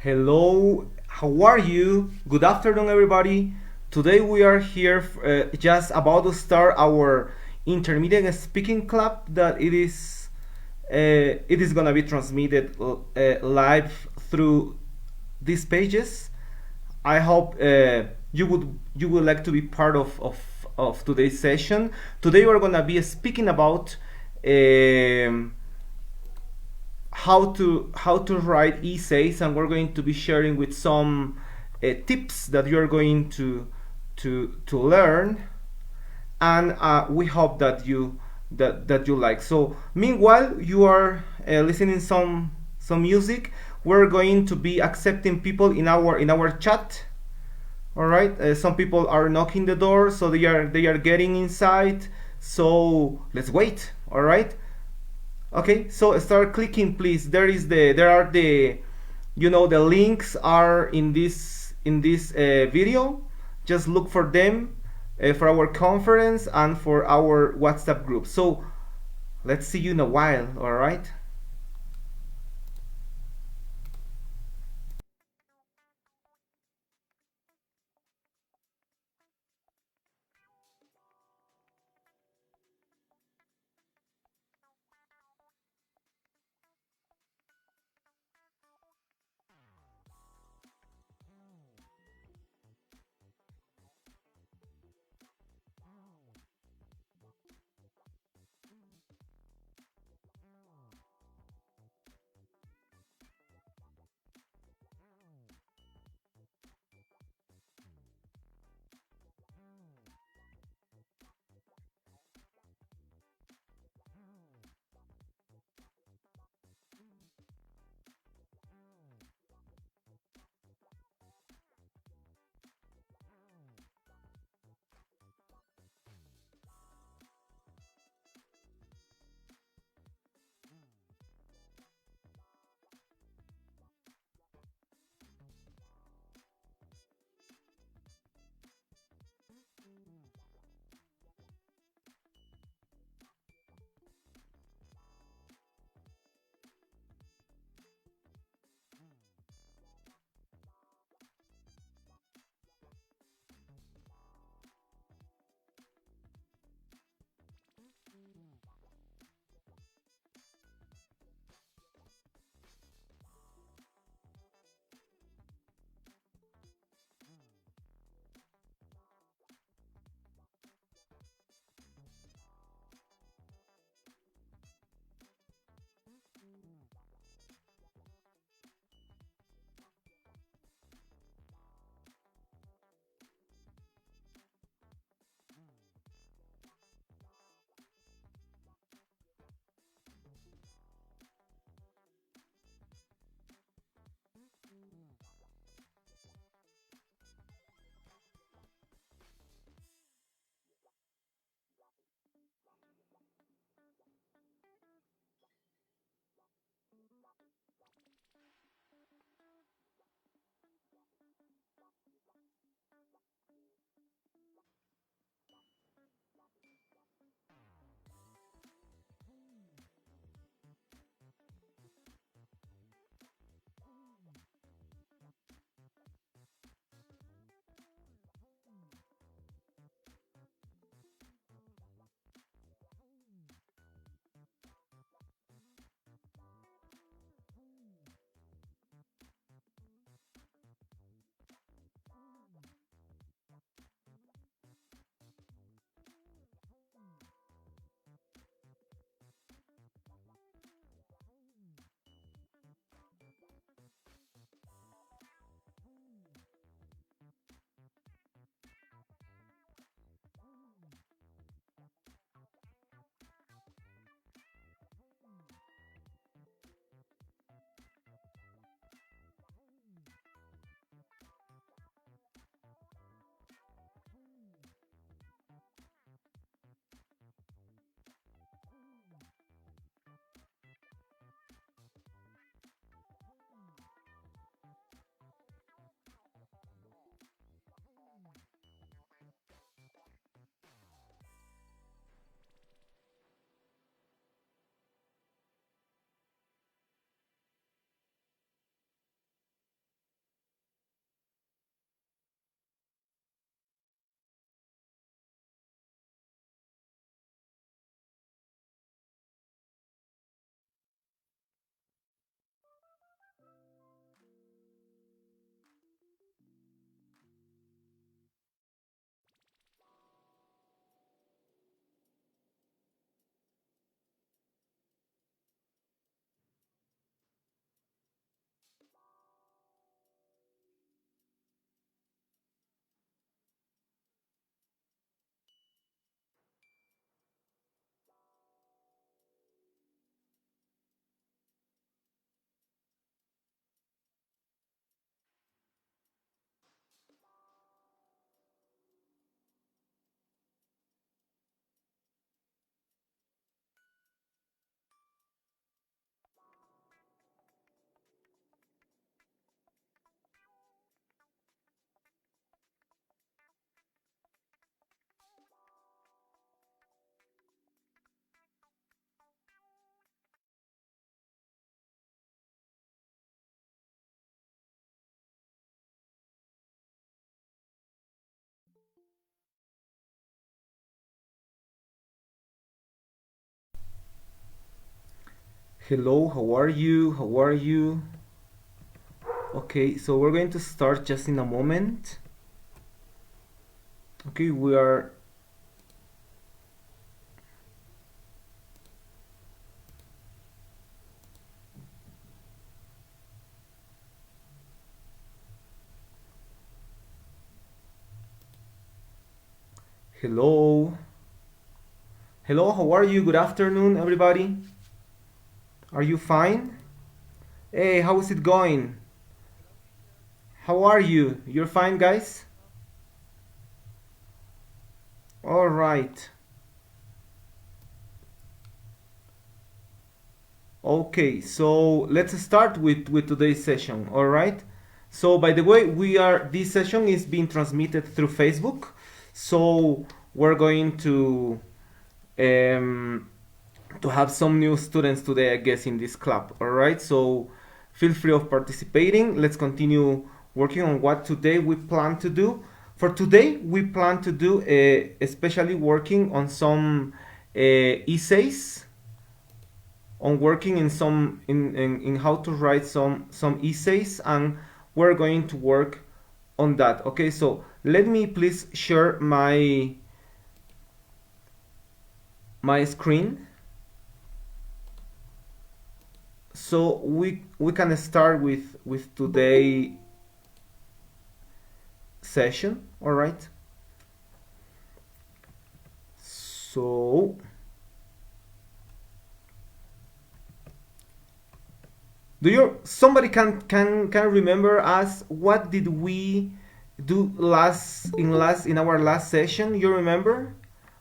Hello, how are you? Good afternoon, everybody. Today we are here just about to start our intermediate speaking club that it is gonna be transmitted live through these pages. I hope you would like to be part of today's session. Today we're gonna be speaking about how to write essays, and we're going to be sharing with some tips that you're going to learn, and we hope that you like. So meanwhile you are listening some music. We're going to be accepting people in our chat. All right, some people are knocking the door, so they are getting inside, so let's wait. All right. Okay, so start clicking, please. The links are in this video. Just look for them for our conference and for our WhatsApp group. So let's see you in a while. All right. Hello, how are you? How are you? Okay, so we're going to start just in a moment. Okay, we are. Hello. Hello, how are you? Good afternoon, everybody. Are you fine? Hey, how is it going? How are you? You're fine, guys? All right. Okay, so let's start with today's session. All right. So by the way, this session is being transmitted through Facebook. So we're going um, to have some new students today, I guess, in this club. All right. So feel free of participating. Let's continue working on what today we plan to do. For today, we plan to do especially working on some essays, on working in some in how to write some essays, and we're going to work on that. Okay, so let me please share my screen so we can start with today session. All right, so somebody can remember us what did we do in our last session? You remember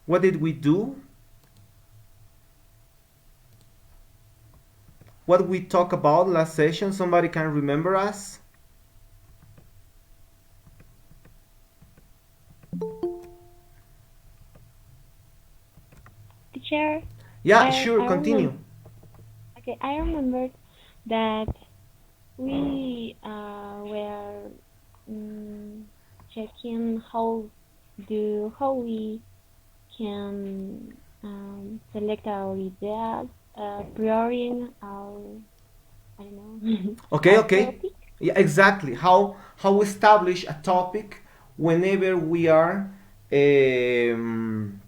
what did we do? What we talked about last session? Somebody can remember us? Teacher. Yeah, sure, continue. Okay, I remember that we were checking how we can select our ideas, prioritizing our, I don't know, Okay, our okay. topic. Yeah, exactly. How we establish a topic whenever we are um,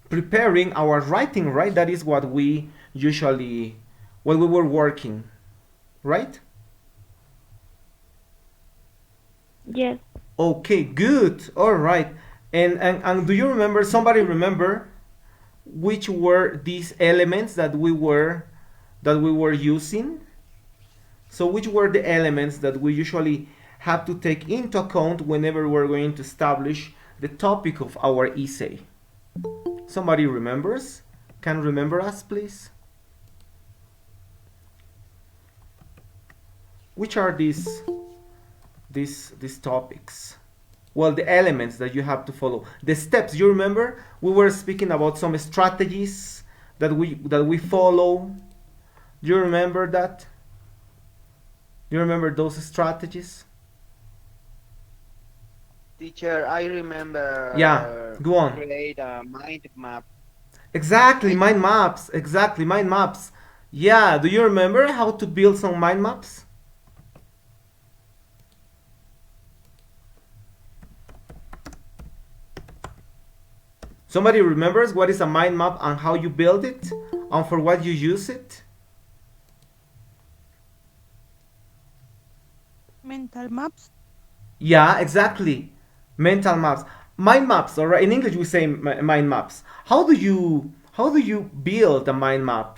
preparing our writing, right? That is what we usually when we were working, right? Yes, Okay, good. All right. And do you remember? Somebody remember which were these elements that we were using? So which were the elements that we usually have to take into account whenever we're going to establish the topic of our essay? Somebody remembers? Can remember us, please? Which are these topics? Well, the elements that you have to follow, the steps. You remember we were speaking about some strategies that we follow. Do you remember that? You remember those strategies? Teacher, I Yeah, remember go on. create a mind map. Exactly, Mind mind map. maps. Exactly, mind maps. Yeah, do you remember how to build some mind maps? Somebody remembers what is a mind map and how you build it and for what you use it? Mental maps. Yeah, exactly. Mental maps. Mind maps, all right. In English we say mind maps. How do you build a mind map?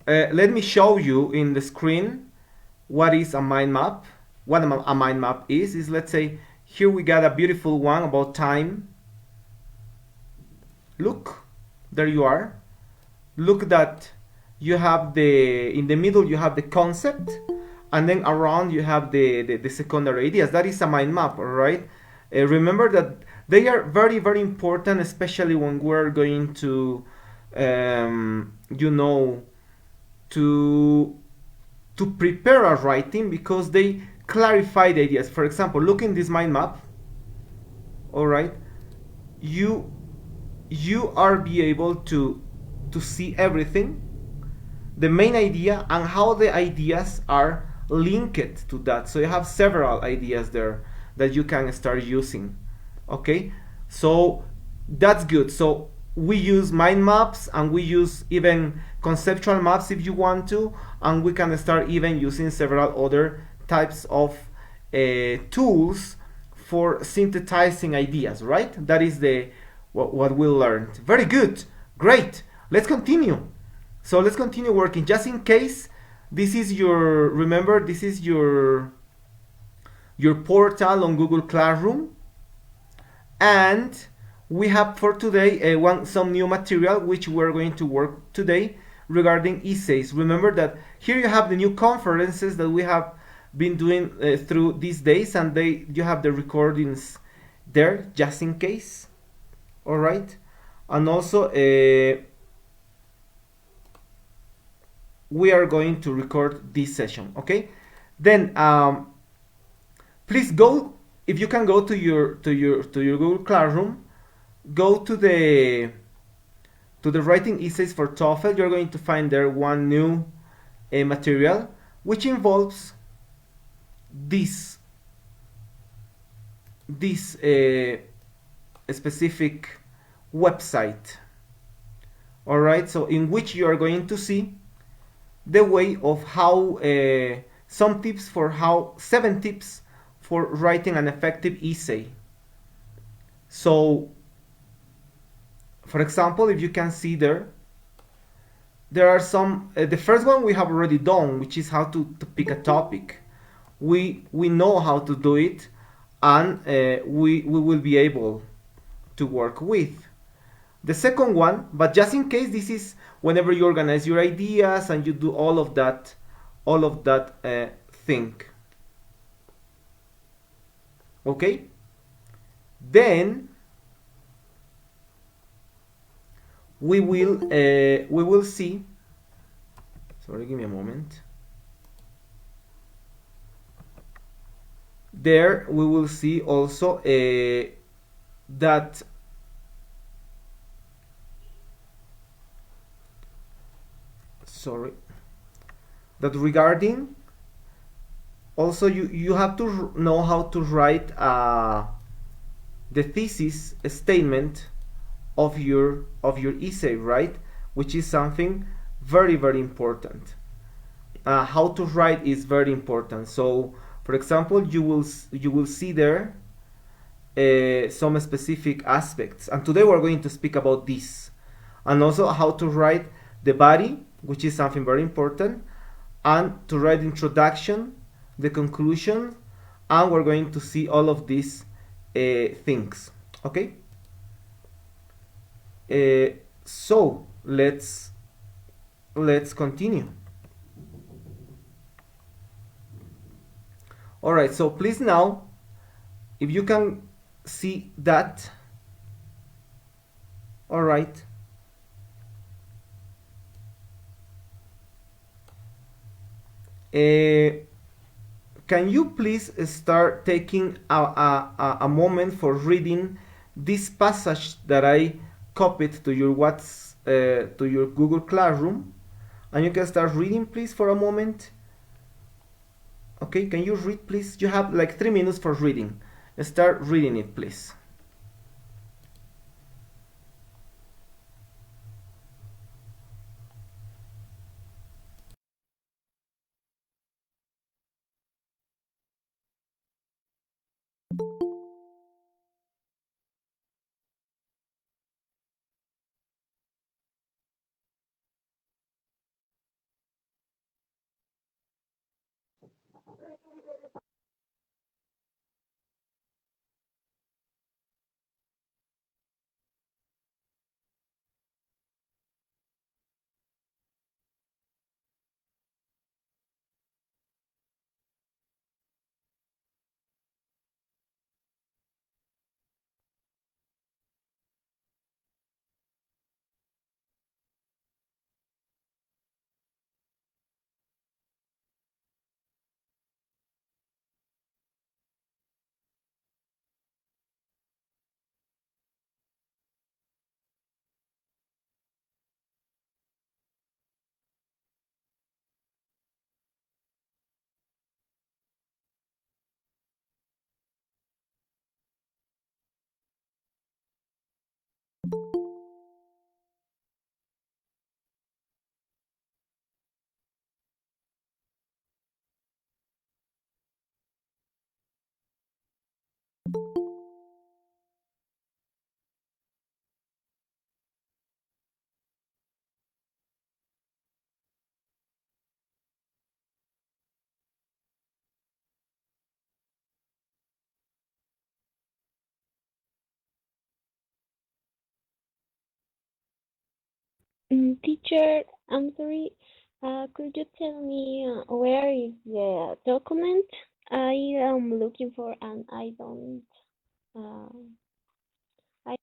Let me show you in the screen what is a mind map. What a mind map is let's say here we got a beautiful one about time. Look, there you are. Look that you have in the middle you have the concept, and then around you have the secondary ideas. That is a mind map, all right? Remember that they are very very important, especially when we're going to you know to prepare a writing, because they clarify the ideas. For example, look in this mind map, all right? You are be able to to see everything, the main idea, and how the ideas are linked to that. So you have several ideas there that you can start using. Okay, so that's good. So we use mind maps, and we use even conceptual maps if you want to, and we can start even using several other types of tools for synthesizing ideas, right? That is the what we learned. Very good, great. Let's continue. So let's continue working. Just in case, this is your, remember, this is your portal on Google Classroom, and we have for today some new material which we're going to work today regarding essays. Remember that here you have the new conferences that we have been doing through these days, and you have the recordings there just in case. All right, and also we are going to record this session. Okay, then please go, if you can go to your Google Classroom, go to the writing essays for TOEFL. You're going to find there one new material which involves this specific website. All right, so in which you are going to see the way of how some tips for how 7 tips for writing an effective essay. So for example, if you can see there are some the first one we have already done, which is how to pick a topic. We know how to do it, and we will be able to work with the second one. But just in case, this is whenever you organize your ideas and you do all of that thing. Okay, then we will see, sorry, give me a moment. There we will see also that sorry that regarding also you have to know how to write the thesis statement of your essay, right? Which is something very, very important. How to write is very important. So for example, you will see there some specific aspects, and today we're going to speak about this, and also how to write the body, which is something very important, and to write the introduction, the conclusion, and we're going to see all of these things. Okay, so let's continue. All right, so please now, if you can see that. All right, can you please start taking a moment for reading this passage that I copied to your to your Google Classroom, and you can start reading, please, for a moment. Okay, can you read, please? You have like 3 minutes for reading. Start reading it, please. Teacher, I'm sorry. Could you tell me where is the document? I am looking for and I don't. Uh, I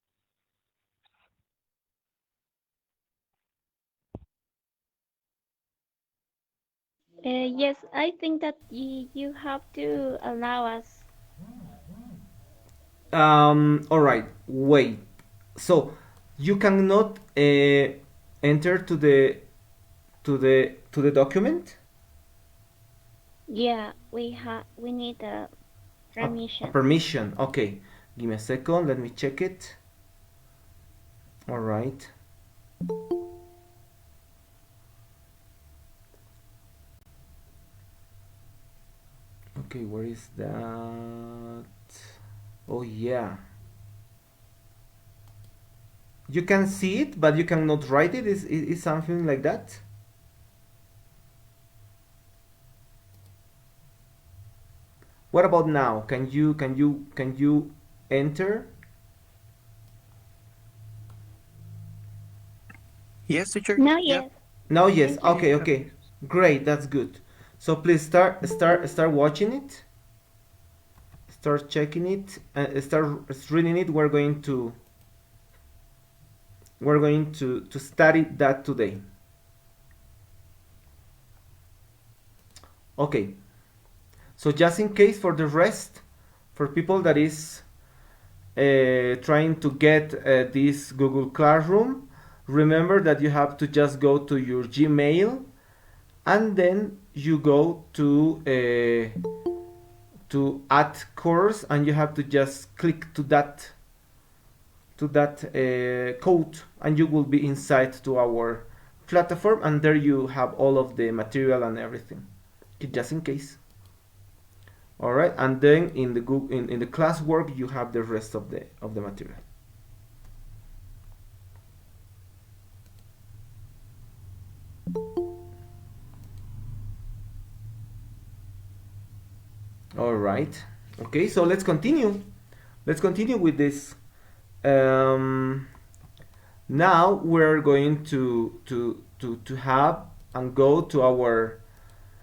Yes, I think that you have to allow us. All right, wait. So you cannot enter to the document. Yeah, we need a A permission. permission. Okay, give me a second. Let me check it. All right. Okay, where is that? Oh yeah. You can see it, but you cannot write it. Is something like that? What about now? Can you enter? Yes, teacher. No, Yep. yes. Now yes. Thank you. Okay, Okay. okay. Great, that's good. So please start watching it. Start checking it and start reading it. We're going to study that today. Okay. So just in case for the rest, for people that is trying to get this Google Classroom, remember that you have to just go to your Gmail and then you go to add course and you have to just click to that code and you will be inside to our platform and there you have all of the material and everything just in case. All right, and then in the Google, in the classwork you have the rest of the material. All right. Okay, so let's continue with this. um, Now we're going to have and go to our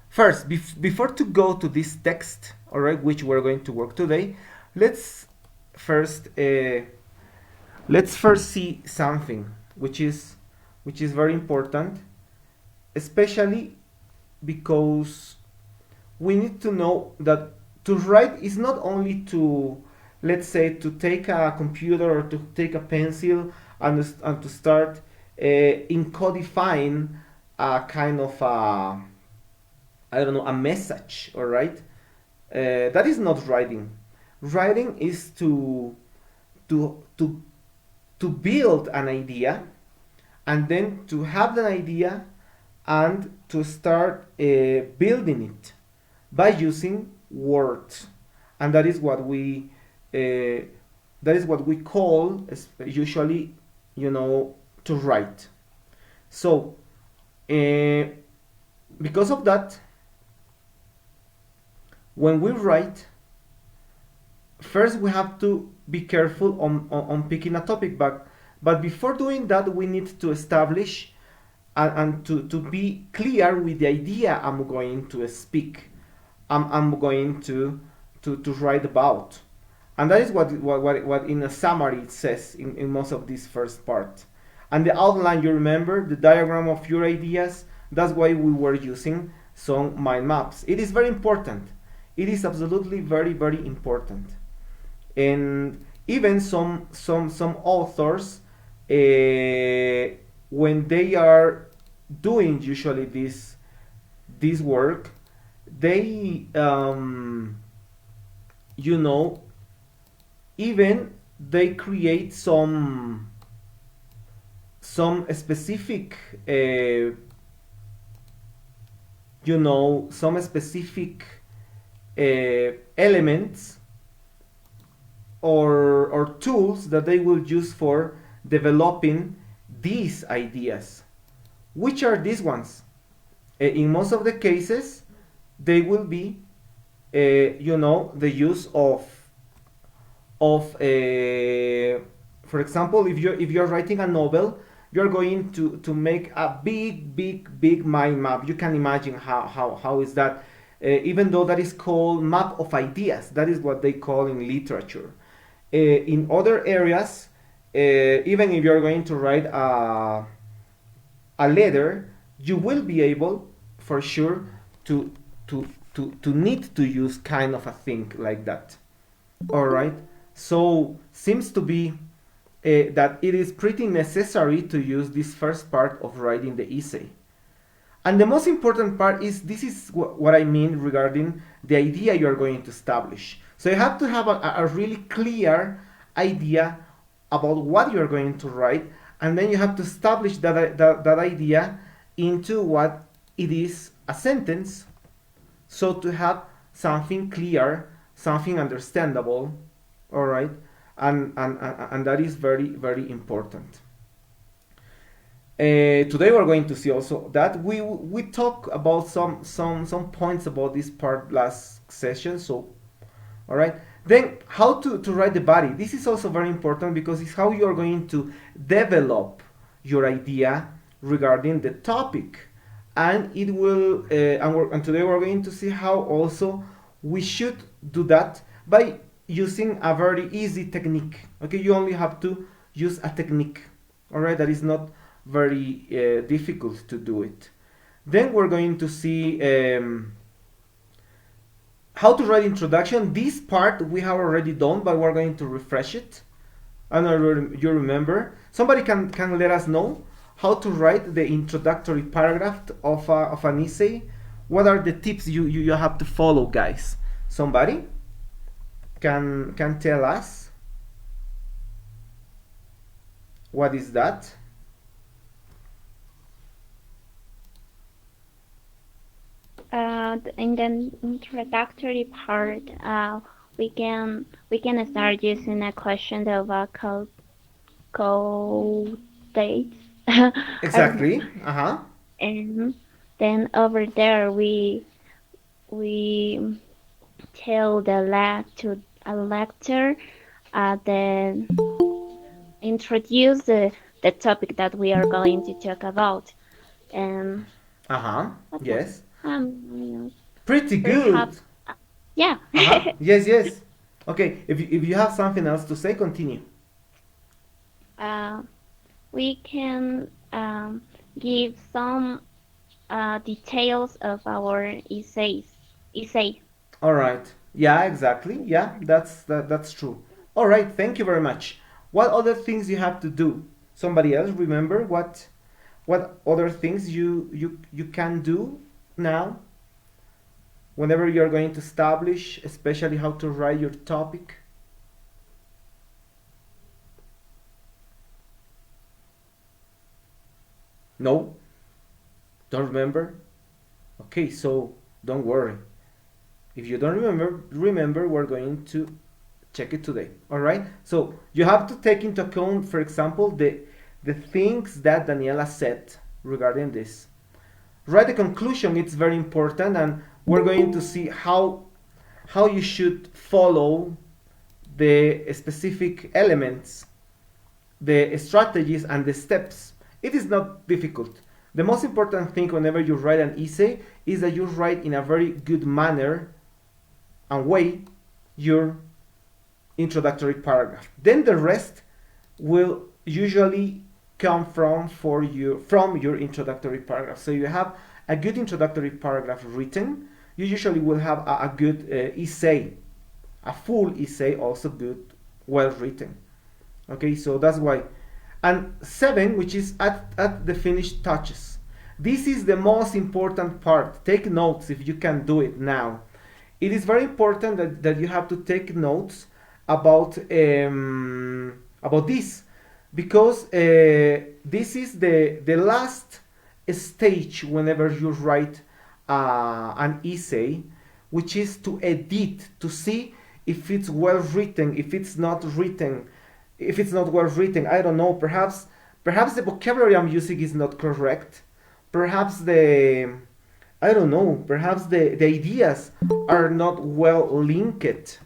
first before to go to this text, all right, which we're going to work today. let's first uh, let's first see something which is very important, especially because we need to know that to write is not only to, let's say, to take a computer or to take a pencil and to start encodifying a kind of a, I don't know, a message, all right. That is not writing. Writing is to to to build an idea and then to have the idea and to start building it by using words, and uh, that is what we call usually, to write. So uh, because of that, when we write, first we have to be careful on picking a topic, but before doing that we need to establish and to be clear with the idea I'm going to speak, I'm going to write about. And that is what in a summary it says in most of this first part. And the outline, you remember, the diagram of your ideas, that's why we were using some mind maps. It is very important. It is absolutely very, very important. And even some authors, when they are doing usually this work, they you know even they create some specific some specific elements or tools that they will use for developing these ideas. Which are these ones? In most of the cases, they will be, the use of for example, if you're writing a novel, you're going to make a big mind map. You can imagine how is that, even though that is called map of ideas. That is what they call in literature. In other areas, even if you're going to write a letter, you will be able, for sure, to to need to use kind of a thing like that. All right. So seems to be that it is pretty necessary to use this first part of writing the essay. And the most important part is this is what I mean regarding the idea you are going to establish. So you have to have a really clear idea about what you are going to write, and then you have to establish that idea into what it is a sentence, so to have something clear, something understandable, all right, and that is very important. Today we're going to see also that we talk about some points about this part last session. So, all right. Then how to write the body. This is also very important because it's how you are going to develop your idea regarding the topic, and it will and today we're going to see how also we should do that by using a very easy technique. Okay, you only have to use a technique. All right, that is not very difficult to do it. Then we're going to see how to write introduction. This part we have already done, but we're going to refresh it. I don't know if you remember. Somebody can let us know how to write the introductory paragraph of an essay. What are the tips you have to follow, guys? Somebody can tell us what is that? In the introductory part, we can start using a question of a code dates. Exactly. Uh-huh. And then over there we tell the lecturer then introduce the topic that we are going to talk about. And Uh-huh. what more? Yes. Um, Pretty good. perhaps, yeah. Uh-huh. Yes, yes. Okay, if you have something else to say, continue. We can give some details of our essay. All right. Yeah, exactly. Yeah, that's true. All right, thank you very much. What other things you have to do? Somebody else remember what other things you can do now whenever you're going to establish, especially how to write your topic? No? Don't remember? Okay, so don't worry. If you don't remember, we're going to check it today. All right? So you have to take into account, for example, the things that Daniela said regarding this. Write the conclusion. It's very important, and we're going to see how you should follow the specific elements, the strategies, and the steps. It is not difficult. The most important thing whenever you write an essay is that you write in a very good manner and way your introductory paragraph. Then the rest will usually come from your introductory paragraph. So you have a good introductory paragraph written, you usually will have a good essay, a full essay, also good, well written. Okay, so that's why. And 7, which is at the finished touches. This is the most important part. Take notes if you can do it now. It is very important that you have to take notes about this, because this is the last stage whenever you write an essay, which is to edit, to see if it's well written, if it's not written, if it's not well written. I don't know, perhaps the vocabulary I'm using is not correct, perhaps I don't know, perhaps the ideas are not well linked,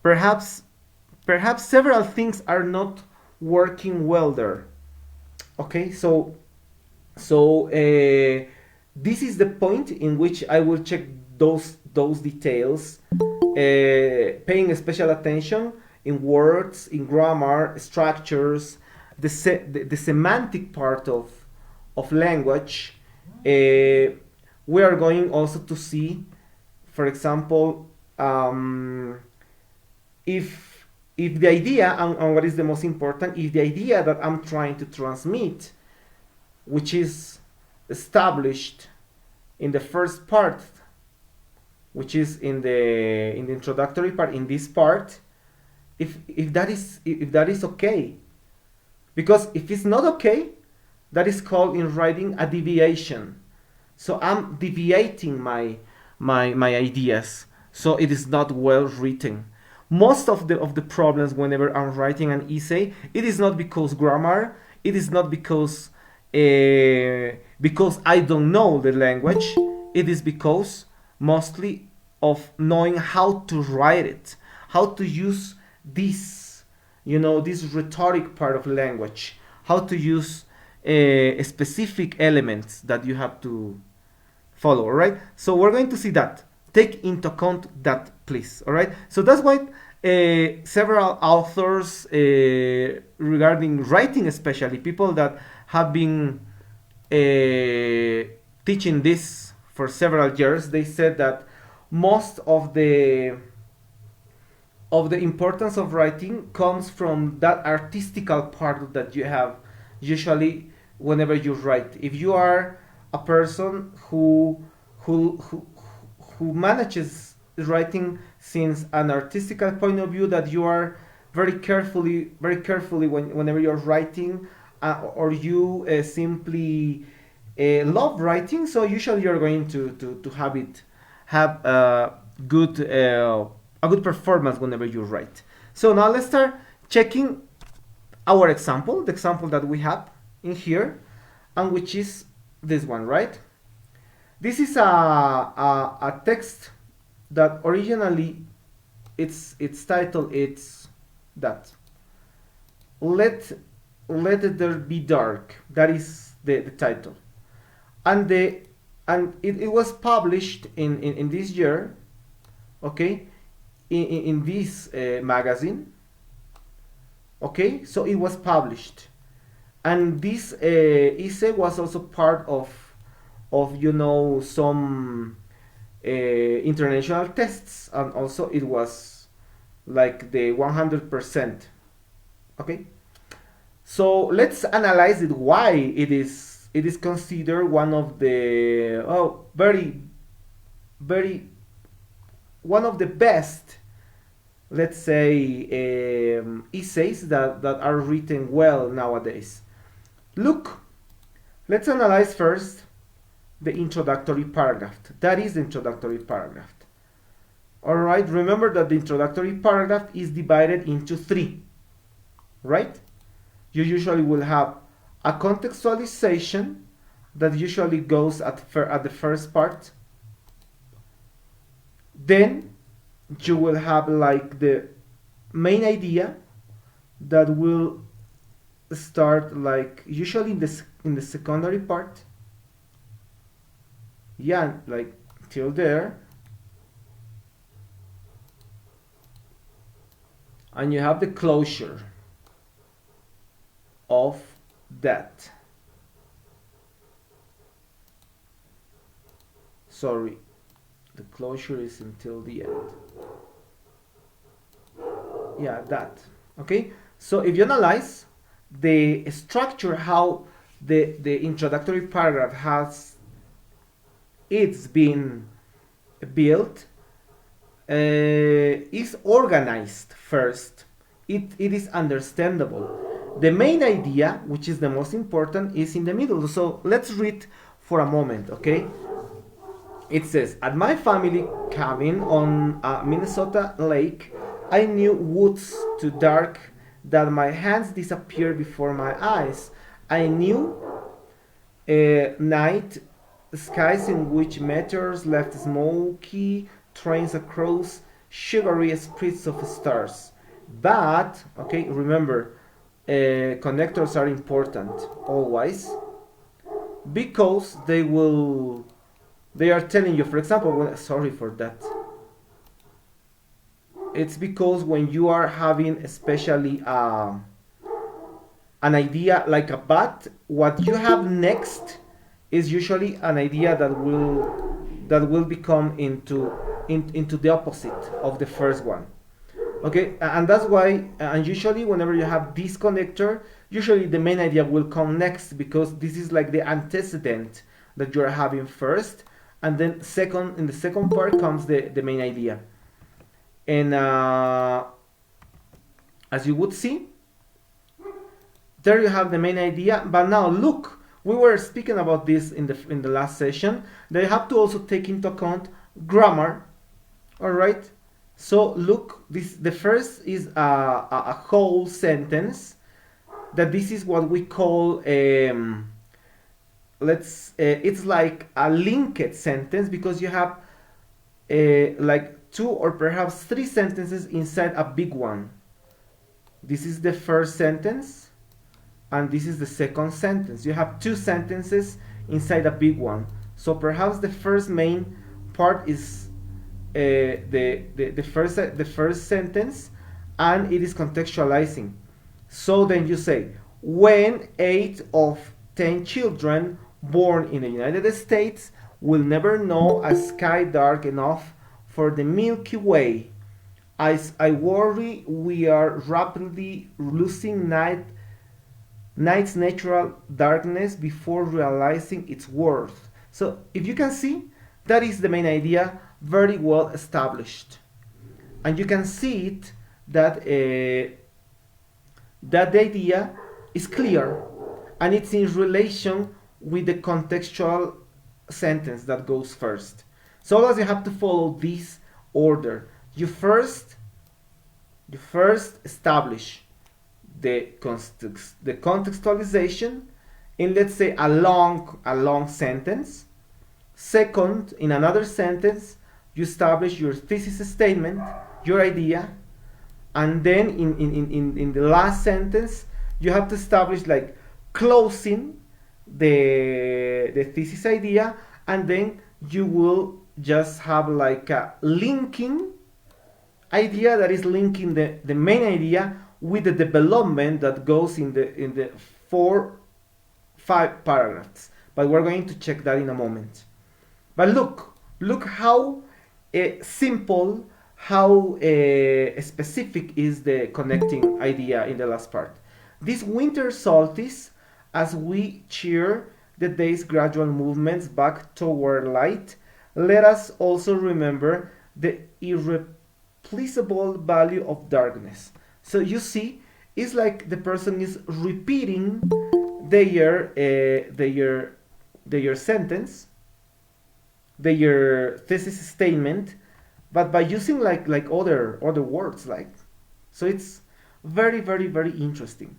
perhaps several things are not working well there. Okay, this is the point in which I will check those details, paying special attention in words, in grammar, structures, the semantic part of language. We are going also to see, for example, if the idea, and what is the most important, if the idea that I'm trying to transmit, which is established in the first part, which is in the introductory part, in this part, if that is okay, because if it's not okay, that is called in writing a deviation. So I'm deviating my ideas, so it is not well written. Most of the problems whenever I'm writing an essay, it is not because grammar, it is not because I don't know the language, it is because mostly of knowing how to write it, how to use this, this rhetoric part of language, how to use specific elements that you have to follow. All right, so we're going to see that. Take into account that, please. All right, so that's why several authors, regarding writing, especially people that have been teaching this for several years, they said that most of the importance of writing comes from that artistical part that you have usually whenever you write. If you are a person who who, who manages writing since an artistical point of view, that you are very carefully whenever you're writing, or you simply love writing, so usually you're going to have good a good performance whenever you write. So now let's start checking our example, the example that we have in here, and which is this one, right? This is a text that originally its title it's that let there be dark. That is the title, and it was published in this year, okay, in this magazine. Okay, so it was published, and this essay was also part of some international tests, and also it was like the 100%. Okay, so let's analyze it, why it is considered one of the very one of the best, let's say, essays that are written well nowadays. Look, let's analyze first the introductory paragraph. That is the introductory paragraph. All right, remember that the introductory paragraph is divided into three, right? You usually will have a contextualization that usually goes at the first part. Then you will have like the main idea that will start like usually in the secondary part. Yeah, like till there. And you have the closure of that. Sorry, the closure is until the end. Yeah, that. Okay, so if you analyze the structure, how the introductory paragraph has it's been built, is organized first. It is understandable. The main idea, which is the most important, is in the middle. So let's read for a moment, okay? It says, at my family cabin on a Minnesota lake, I knew woods too dark that my hands disappeared before my eyes. I knew night skies in which meteors left smoky trains across sugary spreads of stars. But, okay, remember, connectors are important always, because they are telling you, for example, sorry for that. It's because when you are having especially an idea like a bat, what you have next is usually an idea that will become into the opposite of the first one. Okay, and that's why, and usually whenever you have this connector, usually the main idea will come next, because this is like the antecedent that you're having first, and then second, in the second part comes the main idea. And as you would see, there you have the main idea. But now look, we were speaking about this in the last session. They have to also take into account grammar. All right. So look, the first is a whole sentence. That this is what we call it's like a linked sentence, because you have like two or perhaps three sentences inside a big one. This is the first sentence, and this is the second sentence. You have two sentences inside a big one. So perhaps the first main part is the first sentence, and it is contextualizing. So then you say, when 8 of 10 children born in the United States will never know a sky dark enough for the Milky Way. I worry we are rapidly losing night's natural darkness before realizing its worth. So if you can see, that is the main idea, very well established. And you can see it that that the idea is clear, and it's in relation with the contextual sentence that goes first. So always you have to follow this order. You first establish the contextualization in, let's say, a long sentence. Second, in another sentence, you establish your thesis statement, your idea, and then in the last sentence, you have to establish like closing the thesis idea, and then you will just have like a linking idea that is linking the main idea with the development that goes in the 4-5 paragraphs. But we're going to check that in a moment. But look how simple, how specific is the connecting idea in the last part. This winter solstice, as we cheer the day's gradual movements back toward light, let us also remember the irreplaceable value of darkness. So you see, it's like the person is repeating their sentence, their thesis statement, but by using like other words, like. So it's very interesting.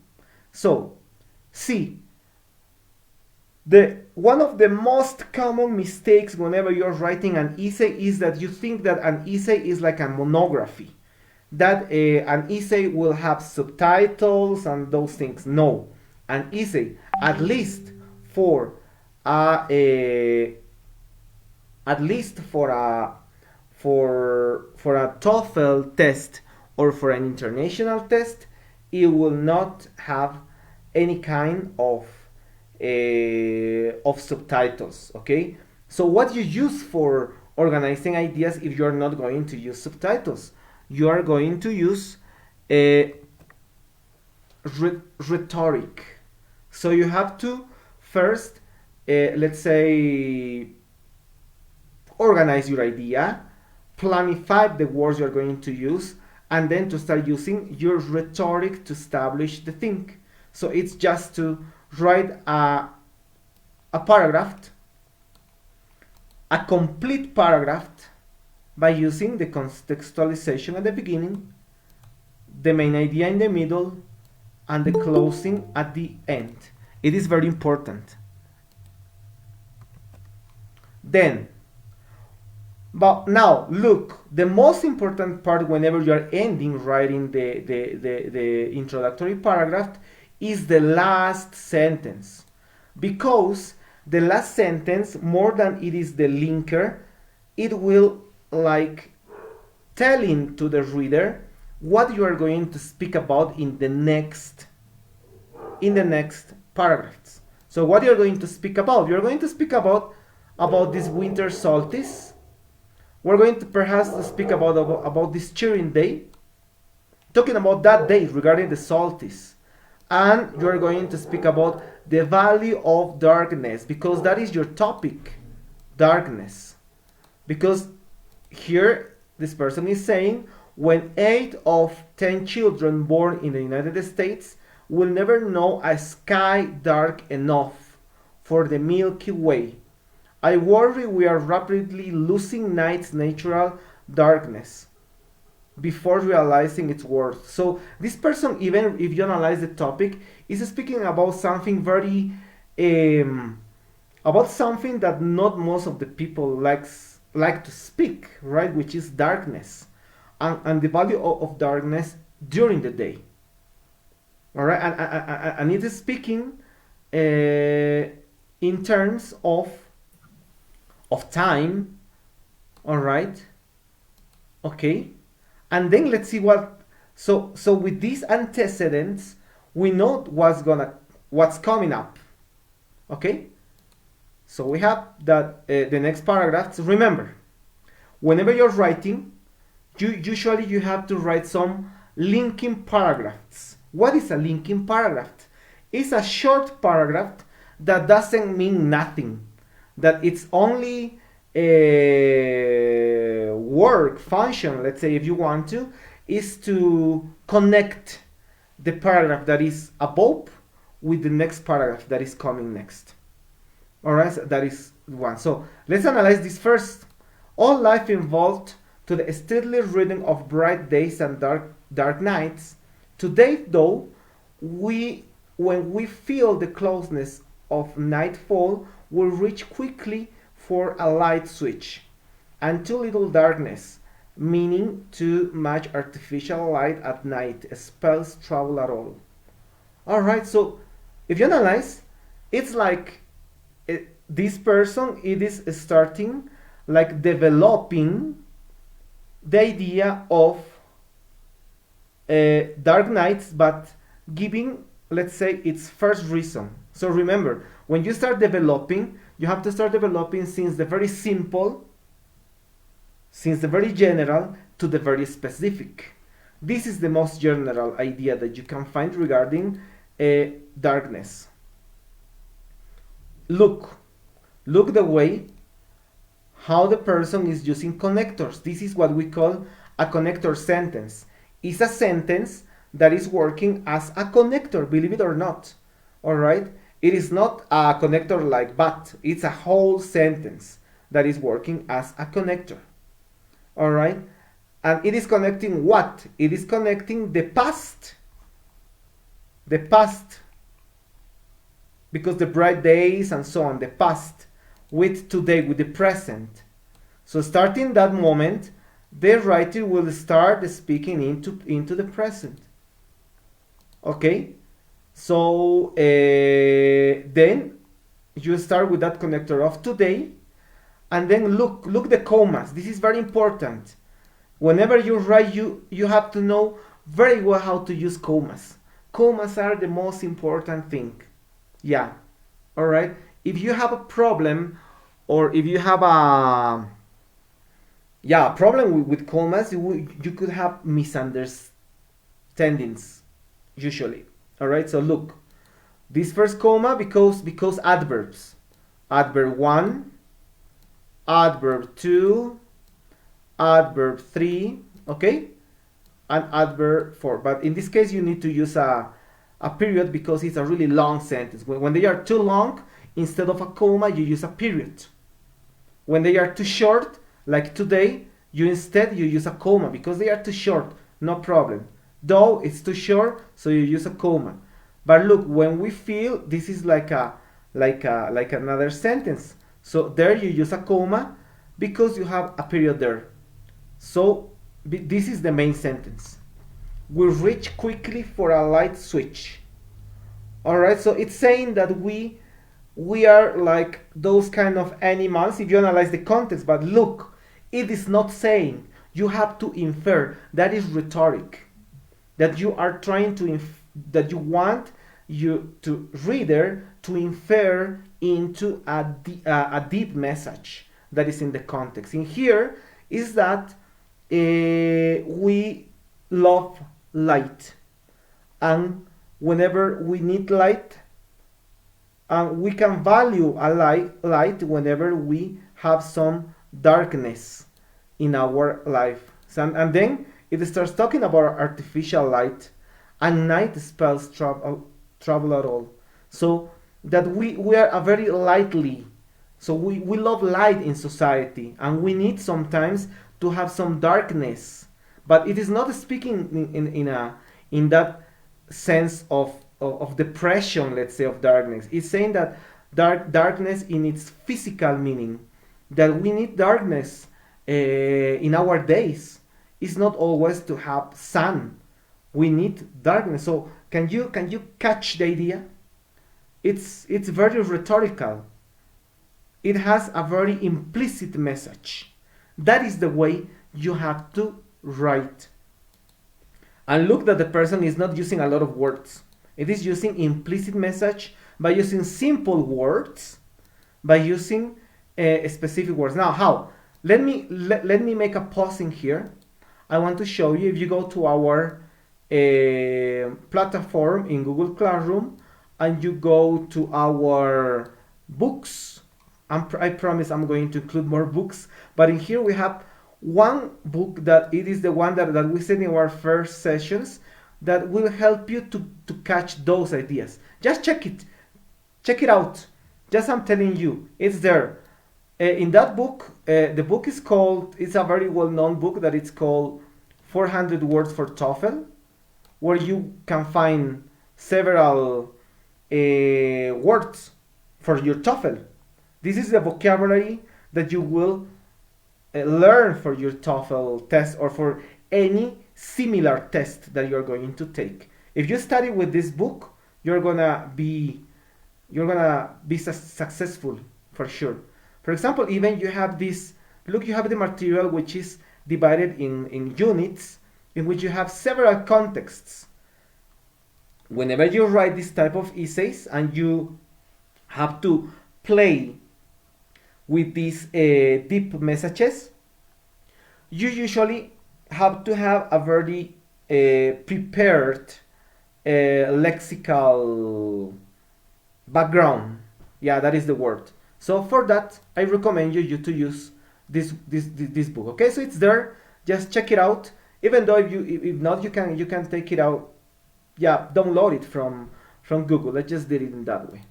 So see, one of the most common mistakes whenever you're writing an essay is that you think that an essay is like a monography, that an essay will have subtitles and those things. No, an essay, at least for a TOEFL test or for an international test, it will not have any kind of subtitles. Okay, so what you use for organizing ideas, if you're not going to use subtitles, you are going to use rhetoric. So you have to first, let's say, organize your idea, planify the words you're going to use, and then to start using your rhetoric to establish the thing. So it's just to write a paragraph, a complete paragraph, by using the contextualization at the beginning, the main idea in the middle, and the closing at the end. It is very important. Then, but now look, the most important part whenever you are ending writing the introductory paragraph is the last sentence, because the last sentence, more than it is the linker, it will like telling to the reader what you are going to speak about in the next paragraphs. So what you're going to speak about? You're going to speak about this winter solstice. We're going to perhaps speak about this cheering day, talking about that day regarding the solstice. And you're going to speak about the value of darkness, because that is your topic, darkness. Because here this person is saying when 8 of 10 children born in the United States will never know a sky dark enough for the Milky Way, I worry we are rapidly losing night's natural darkness before realizing its worth. So this person, even if you analyze the topic, is speaking about something very about something that not most of the people like to speak, right? Which is darkness, and the value of darkness during the day. All right, and it is speaking in terms of time. All right, okay, and then let's see what. So with these antecedents, we know what's coming up. Okay, so we have that the next paragraphs. Remember, whenever you're writing, usually you have to write some linking paragraphs. What is a linking paragraph? It's a short paragraph that doesn't mean nothing, that it's only a work function, let's say, if you want to, is to connect the paragraph that is above with the next paragraph that is coming next. Alright, so that is one. So let's analyze this first. All life involved to the steadily rhythm of bright days and dark nights. Today, though, when we feel the closeness of nightfall, we reach quickly for a light switch, and too little darkness, meaning too much artificial light at night, spells trouble at all. Alright, so if you analyze, it's like this person, it is starting like developing the idea of dark nights, but giving, let's say, its first reason. So remember, when you start developing, you have to start developing since the very simple, since the very general to the very specific. This is the most general idea that you can find regarding darkness. Look the way how the person is using connectors. This is what we call a connector sentence. It's a sentence that is working as a connector, believe it or not. All right? It is not a connector like but. It's a whole sentence that is working as a connector. All right? And it is connecting what? It is connecting the past. The past. Because the bright days and so on, the past, with today, with the present. So starting that moment, the writer will start speaking into the present. Okay? So then you start with that connector of today, and then look the commas. This is very important. Whenever you write, you have to know very well how to use commas. Commas are the most important thing. Yeah. All right. If you have a problem, or if you have a problem with commas, you could have misunderstandings usually. All right. So look, this first comma because adverbs. Adverb 1, adverb 2, adverb 3, okay, and adverb 4. But in this case, you need to use a period because it's a really long sentence. When they are too long, instead of a comma, you use a period. When they are too short, like today, you use a comma because they are too short. No problem. Though it's too short, so you use a comma. But look, when we feel this is like another sentence, so there you use a comma because you have a period there. So this is the main sentence. We reach quickly for a light switch. All right, so it's saying that we are like those kind of animals if you analyze the context, but look, it is not saying. You have to infer. That is rhetoric. That you are trying to that you want you to reader to infer into a deep message that is in the context. In here is that we love light, and whenever we need light, and we can value a light whenever we have some darkness in our life. And then it starts talking about artificial light, and night spells trouble at all. So that we are a very lightly, so we love light in society, and we need sometimes to have some darkness, but it is not speaking in that sense of depression, let's say, of darkness. It's saying that darkness in its physical meaning, that we need darkness in our days. It's not always to have sun. We need darkness. So can you catch the idea? It's very rhetorical. It has a very implicit message. That is the way you have to write. And look that the person is not using a lot of words. It is using implicit message by using simple words, by using specific words. Now, how? Let me make a pause in here. I want to show you. If you go to our platform in Google Classroom and you go to our books, I promise I'm going to include more books, but in here we have one book that it is the one that we said in our first sessions that will help you to catch those ideas. Just check it out. Just I'm telling you, it's there. In that book, the book is called, it's a very well-known book that it's called 400 Words for TOEFL, where you can find several words for your TOEFL. This is the vocabulary that you will learn for your TOEFL test or for any similar test that you're going to take. If you study with this book, you're gonna be successful for sure. For example, even you have this, look, you have the material which is divided in units in which you have several contexts. Whenever you write this type of essays and you have to play with these deep messages, you usually have to have a very prepared lexical background. Yeah, that is the word. So for that, I recommend you to use this book. Okay, so it's there. Just check it out. Even though if not, you can take it out. Yeah, download it from Google. I just did it in that way.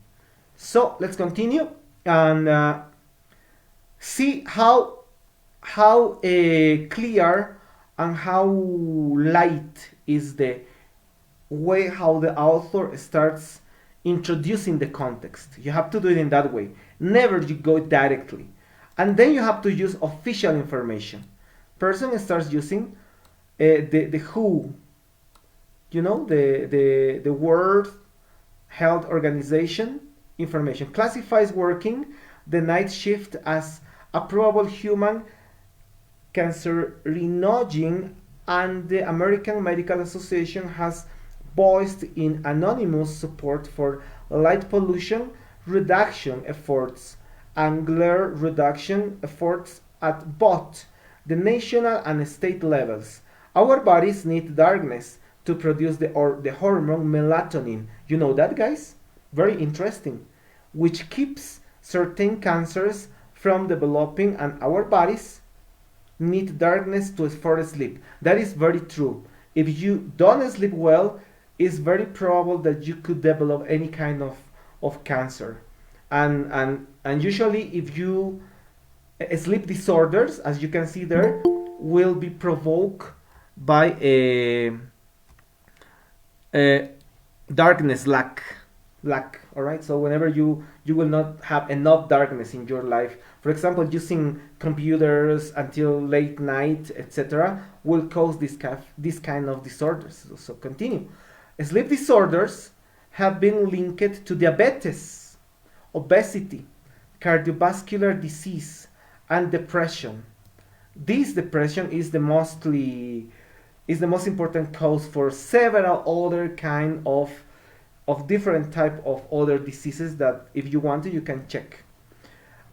So let's continue and see how clear and how light is the way how the author starts introducing the context. You have to do it in that way. Never you go directly. And then you have to use official information. Person starts using the WHO, you know, the World Health Organization information. Classifies working the night shift as a probable human carcinogen, and the American Medical Association has voiced in anonymous support for light pollution reduction efforts and glare reduction efforts at both the national and state levels. Our bodies need darkness to produce the hormone melatonin. You know that, guys? Very interesting. Which keeps certain cancers from developing, and our bodies need darkness for sleep. That is very true. If you don't sleep well, it's very probable that you could develop any kind of cancer. And usually if you sleep disorders, as you can see there, will be provoked by a darkness lack. All right, so whenever you will not have enough darkness in your life, for example, using computers until late night, etc., will cause this kind of disorders. So continue. Sleep disorders have been linked to diabetes, obesity, cardiovascular disease, and depression. This depression is the most important cause for several other kind of different type of other diseases that if you want to you can check.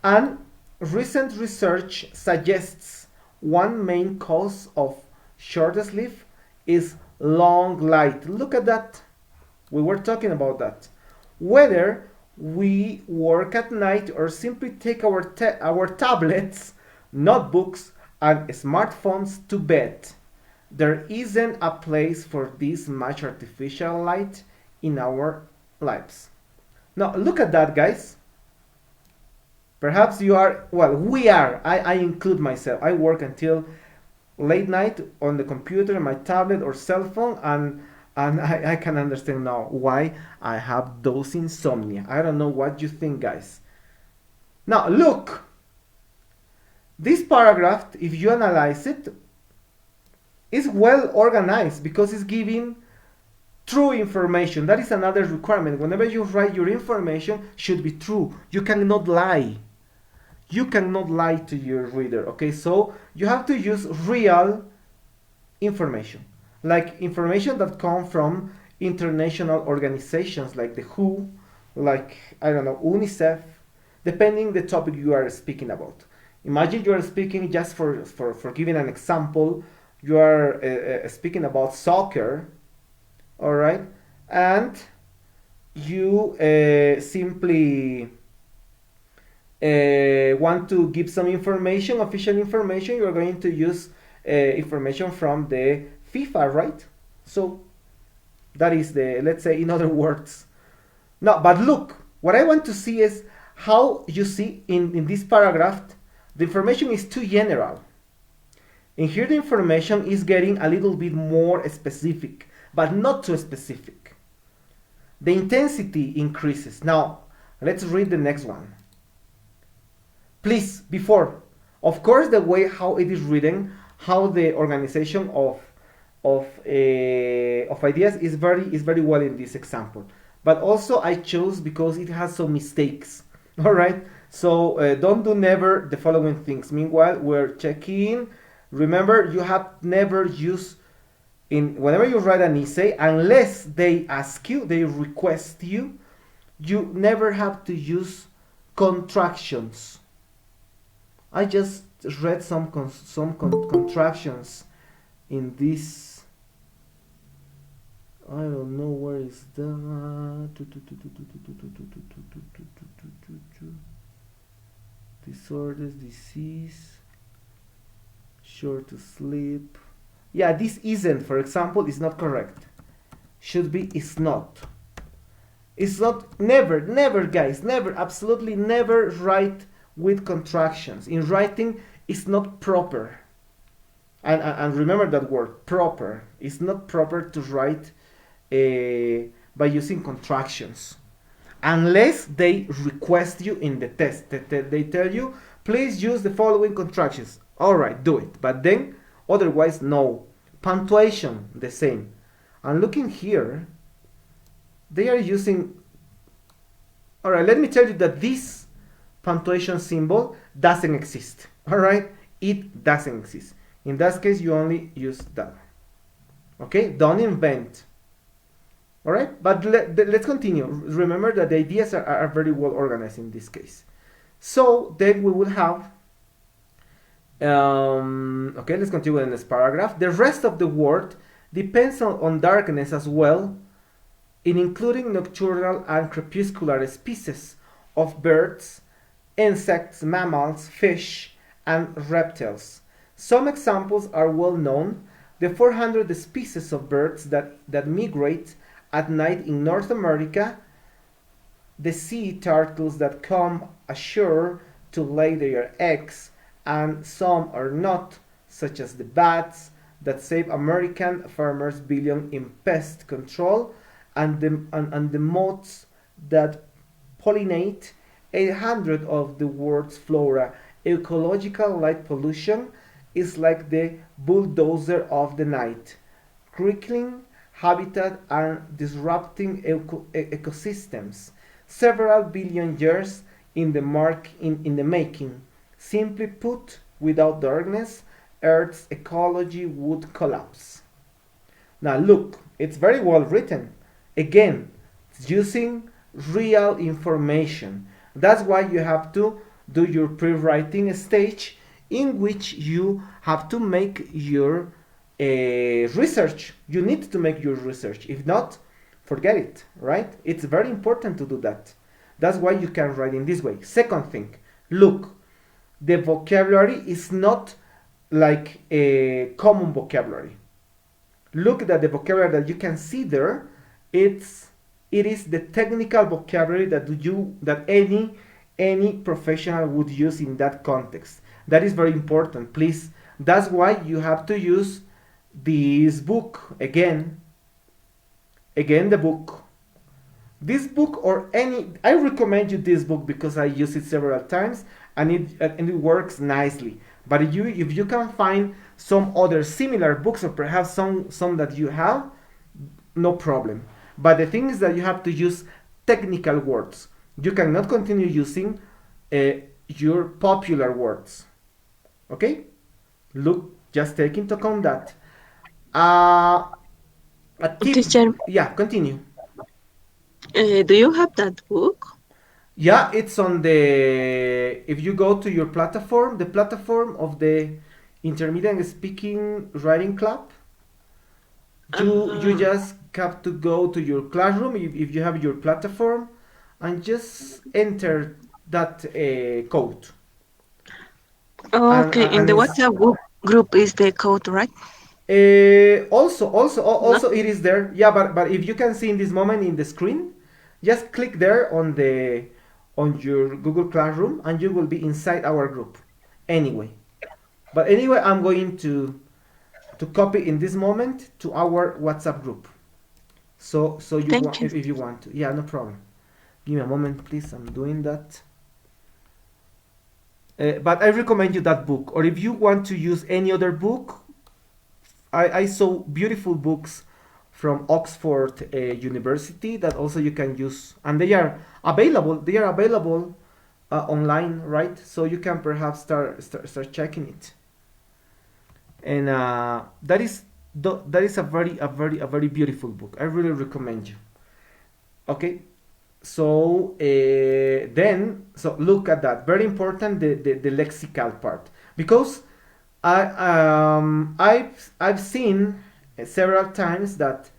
And recent research suggests one main cause of short sleep is long light. Look at that. We were talking about that. Whether we work at night or simply take our tablets, notebooks, and smartphones to bed, there isn't a place for this much artificial light in our lives. Now, look at that, guys. Perhaps you are, well, we are. I include myself. I work until late night on the computer, my tablet, or cell phone, and I can understand now why I have those insomnia. I don't know what you think, guys. Now, look. This paragraph, if you analyze it, is well organized because it's giving true information. That is another requirement. Whenever you write, your information should be true. You cannot lie. You cannot lie to your reader. Okay, so you have to use real information, like information that come from international organizations like the WHO, like, I don't know, UNICEF, depending the topic you are speaking about. Imagine you are speaking, just for giving an example, you are speaking about soccer, all right, and you simply want to give some information, official information. You are going to use information from the FIFA, right? So that is the, let's say, in other words. Now, but look, what I want to see is how you see in this paragraph, the information is too general. And here the information is getting a little bit more specific, but not too specific. The intensity increases. Now, let's read the next one. Please, before, of course, the way how it is written, how the organization of ideas is very well in this example. But also I chose because it has some mistakes. All right. So don't do never the following things. Meanwhile, we're checking. Remember, you have never used whenever you write an essay, unless they ask you, they request you, you never have to use contractions. I just read some contractions in this. I don't know where is that. Disorders, disease, short sleep. Yeah, this isn't, for example, is not correct. Should be is not. It's not, never, guys, never, absolutely never write with contractions. In writing, it's not proper. And remember that word, proper. It's not proper to write by using contractions. Unless they request you in the test. They tell you, please use the following contractions. Alright, do it. But then, otherwise, no. Punctuation, the same. And looking here, they are using... Alright, let me tell you that this punctuation symbol doesn't exist. Alright? It doesn't exist. In that case, you only use that. Okay? Don't invent. Alright? But let's continue. Remember that the ideas are very well organized in this case. So, then we will have... okay, let's continue in this paragraph. The rest of the word depends on darkness as well, in including nocturnal and crepuscular species of birds, insects, mammals, fish, and reptiles. Some examples are well known. The 400 species of birds that migrate at night in North America, the sea turtles that come ashore to lay their eggs, and some are not, such as the bats that save American farmers billions in pest control, and the moths that pollinate 800 of the world's flora. Ecological light pollution is like the bulldozer of the night, crippling habitat and disrupting ecosystems. Several billion years in the making. Simply put, without darkness, Earth's ecology would collapse. Now look, it's very well written. Again, it's using real information. That's why you have to do your pre-writing stage in which you have to make your research. You need to make your research. If not, forget it, right? It's very important to do that. That's why you can write in this way. Second thing, look, the vocabulary is not like a common vocabulary. Look at the vocabulary that you can see there. It is the technical vocabulary that any professional would use in that context. That is very important. Please, that's why you have to use this book again the book. This book or any, I recommend you this book because I use it several times and it works nicely. But if you can find some other similar books or perhaps some that you have, no problem. But the thing is that you have to use technical words. You cannot continue using your popular words. Okay? Look, just take into account that. A tip. Teacher, Yeah, continue. do you have that book? Yeah, it's on the. If you go to your platform, the platform of the Intermediate Speaking Writing Club, you just have to go to your classroom if you have your platform, and just enter that code. Okay, in And the it's, WhatsApp group is the code, right? also it is there. Yeah, but if you can see in this moment in the screen, just click there on your Google Classroom, and you will be inside our group. Anyway, but anyway, I'm going to copy in this moment to our WhatsApp group. So you Thank want you. if you want to. Yeah, no problem. Give me a moment, please. I'm doing that. But I recommend you that book. Or if you want to use any other book, I saw beautiful books from Oxford University that also you can use, and they are available. They are available online, right? So you can perhaps start checking it. And that is a very beautiful book. I really recommend you. Okay, so so look at that. Very important, the lexical part, because I've seen several times that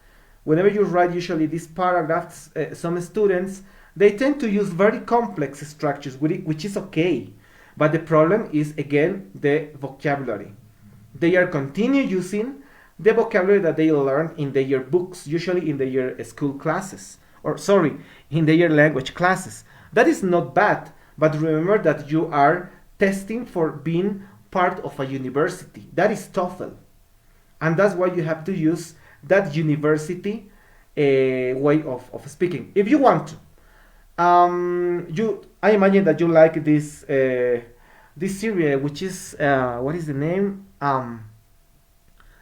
whenever you write usually these paragraphs, some students, they tend to use very complex structures, which is okay, but the problem is again the vocabulary. They are continue using the vocabulary that they learned in their books, usually in their school classes, or sorry, in their language classes. That is not bad, but remember that you are testing for being part of a university. That is TOEFL, and that's why you have to use that university way of speaking. If you want to, I imagine that you like this series, which is what is the name?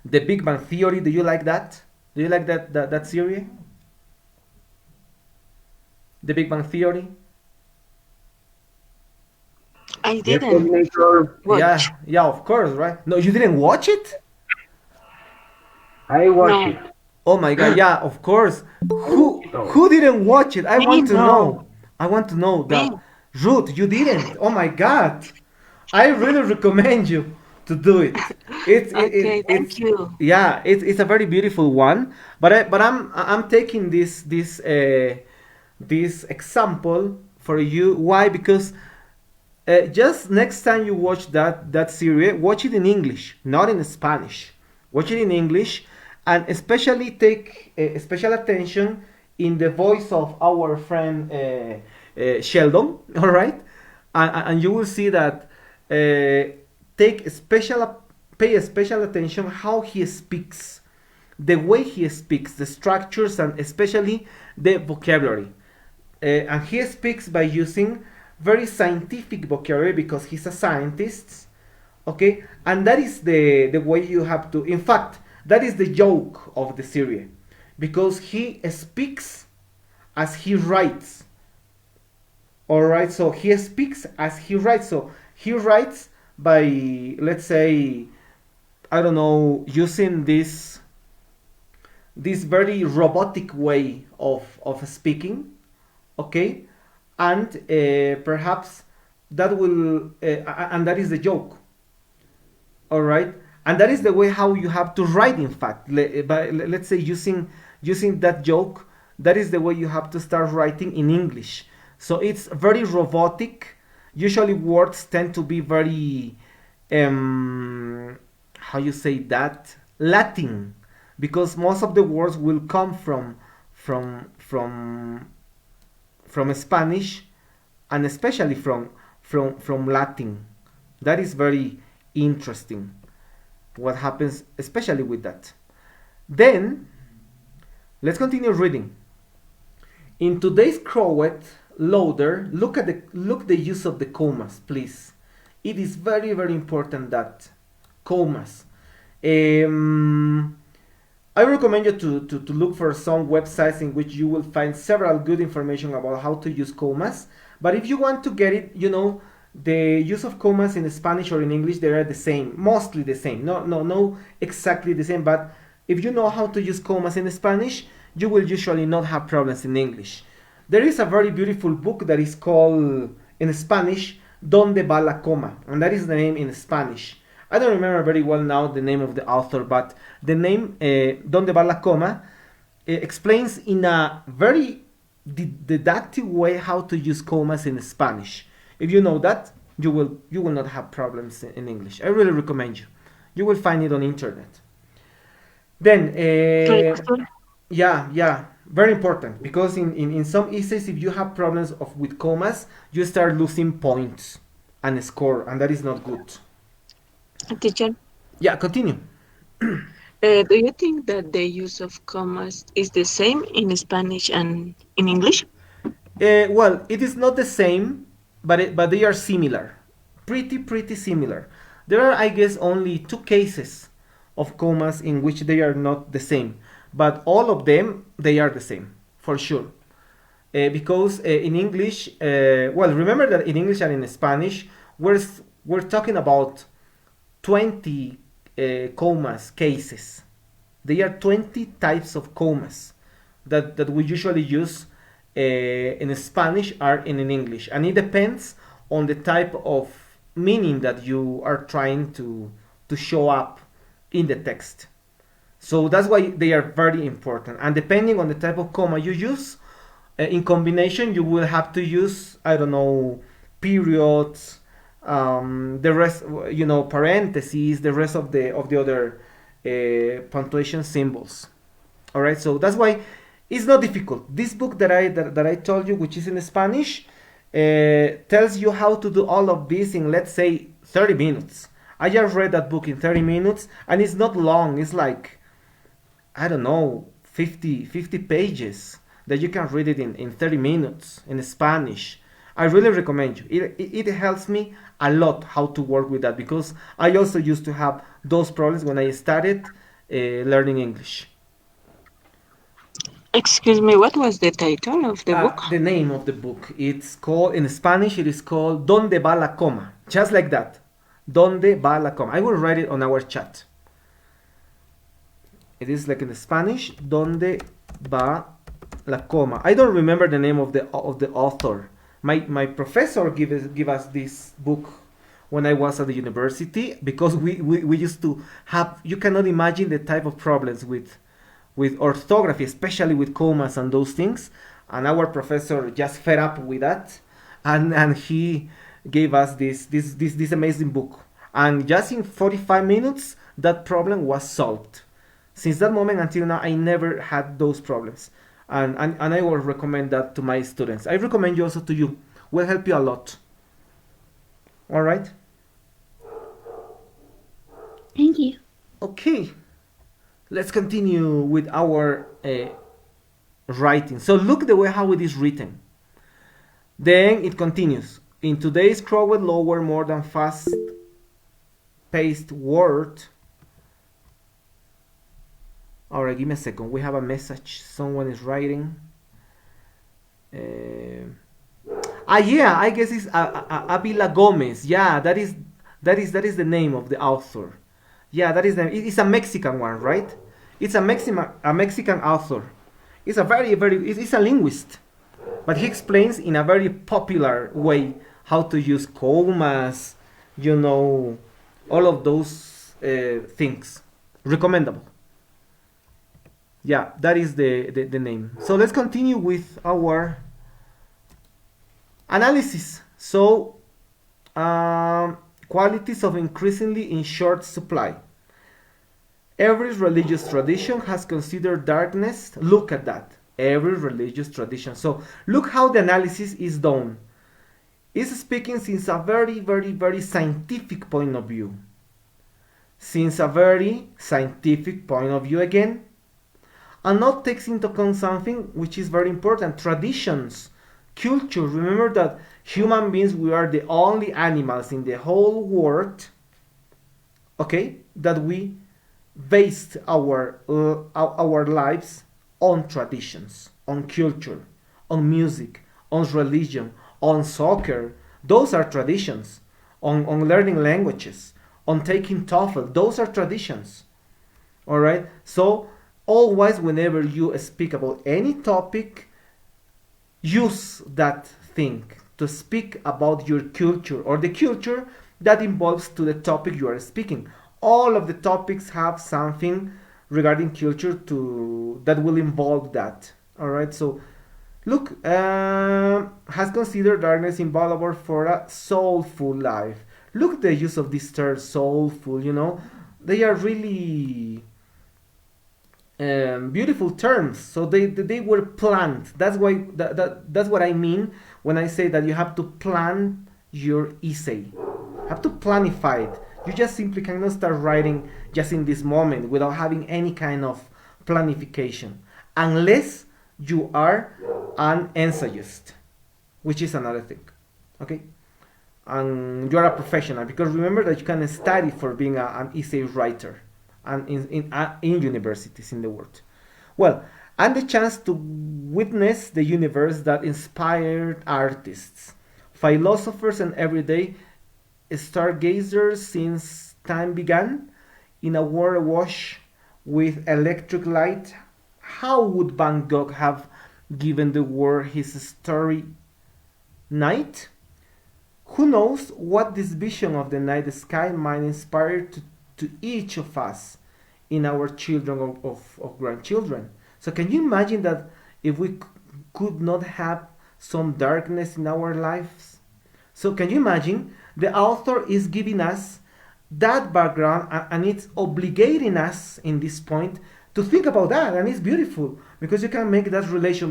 The Big Bang Theory. Do you like that? Do you like that series? The Big Bang Theory. I Yes, didn't coordinator. watch. Yeah, of course, right? No, you didn't watch it? I watch No, it. Oh my God, yeah, of course. So, Who didn't watch it? I me want to know. no, I want to know me. that. Ruth, you didn't. Oh my God. I really recommend you to do it. Okay, thank It's you. yeah, it's a very beautiful one. But I'm taking this example for you. Why? Because just next time you watch that series, watch it in English, not in Spanish. Watch it in English, and especially take special attention in the voice of our friend Sheldon. All right, and you will see that take special pay special attention how he speaks, the way he speaks, the structures, and especially the vocabulary. And he speaks by using very scientific vocabulary because he's a scientist. Okay, and that is the way you have to. In fact, that is the joke of the series. because he speaks as he writes. All right, so he speaks as he writes. So he writes by, let's say, I don't know, using this very robotic way of speaking, okay, and perhaps that will and that is the joke. All right, and that is the way how you have to write. In fact, let's say using that joke, that is the way you have to start writing in English. So it's very robotic. Usually words tend to be very how you say that, Latin, because most of the words will come from from from Spanish, and especially from Latin. That is very interesting. What happens, especially with that. Then let's continue reading. In today's Crowet loader, look the use of the commas, please. It is very important that commas. I recommend you to look for some websites in which you will find several good information about how to use commas. But if you want to get it, the use of commas in Spanish or in English, they are the same, mostly the same. No, exactly the same. But if you know how to use commas in Spanish, you will usually not have problems in English. There is a very beautiful book that is called, in Spanish, Donde va la coma? And that is the name in Spanish. I don't remember very well now the name of the author, but the name Donde va la coma explains in a very didactic way how to use commas in Spanish. If you know that, you will not have problems in English. I really recommend you. You will find it on internet. Then, yeah, very important, because in some essays, if you have problems with commas, you start losing points and score, and that is not good. Teacher, Yeah, continue. do you think that the use of commas is the same in Spanish and in English? Well, it is not the same, but they are similar, pretty similar. There are, I guess, only two cases of commas in which they are not the same, but all of them, they are the same for sure. Because in English, well, remember that in English and in Spanish, we're talking about 20 commas cases. There are 20 types of commas that we usually use in Spanish are in English, and it depends on the type of meaning that you are trying to show up in the text. So that's why they are very important, and depending on the type of comma you use, in combination you will have to use, I don't know, periods, the rest, parentheses, the rest of the other punctuation symbols. All right, so that's why it's not difficult. This book that I told you, which is in Spanish, tells you how to do all of this in, let's say, 30 minutes. I just read that book in 30 minutes, and it's not long. It's like, I don't know, 50 pages that you can read it in 30 minutes in Spanish. I really recommend you. It helps me a lot how to work with that, because I also used to have those problems when I started learning English. Excuse me, what was the title of the book? The name of the book, it's called, in Spanish, it is called Donde va la coma? Just like that. Donde va la coma? I will write it on our chat. It is like in Spanish, Donde va la coma? I don't remember the name of the author. My professor give us this book when I was at the university, because we used to have, you cannot imagine the type of problems with orthography, especially with commas and those things. And our professor just fed up with that, and he gave us this amazing book. And just in 45 minutes, that problem was solved. Since that moment until now, I never had those problems. And I will recommend that to my students. I recommend you also to you. Will help you a lot. All right? Thank you. Okay. Let's continue with our writing. So look the way how it is written. Then it continues. In today's crowded, lower, more than fast-paced world, Alright, give me a second. We have a message. Someone is writing. Yeah, I guess it's Avila Gomez. Yeah, that is the name of the author. Yeah, that is it's a Mexican one, right? It's a Mexican author. It's a it's a linguist, but he explains in a very popular way how to use comas, you know, all of those things. Recommendable. Yeah, that is the name. So let's continue with our analysis. So, qualities of increasingly in short supply. Every religious tradition has considered darkness. Look at that. Every religious tradition. So, look how the analysis is done. It's speaking since a very, very, very scientific point of view. Since a very scientific point of view again, and not takes into account something which is very important: traditions, culture. Remember that human beings, we are the only animals in the whole world, okay, that we based our lives on traditions, on culture, on music, on religion, on soccer. Those are traditions. On learning languages, on taking TOEFL. Those are traditions. All right. So always, whenever you speak about any topic, use that thing to speak about your culture or the culture that involves to the topic you are speaking. All of the topics have something regarding culture to that will involve that. All right. So look, has considered darkness invaluable for a soulful life. Look at the use of this term soulful. They are really beautiful terms. So they were planned. That's why that's what I mean when I say that you have to plan your essay. You have to planify it. You just simply cannot start writing just in this moment without having any kind of planification, unless you are an essayist, which is another thing. Okay, and you are a professional, because remember that you can study for being an essay writer and in universities in the world. Well, and the chance to witness the universe that inspired artists, philosophers, and everyday stargazers since time began, in a world awash with electric light. How would Van Gogh have given the world his starry night? Who knows what this vision of the night sky might inspire to each of us in our children of grandchildren. So can you imagine that if we could not have some darkness in our lives? So can you imagine the author is giving us that background, and it's obligating us in this point to think about that, and it's beautiful because you can make that relation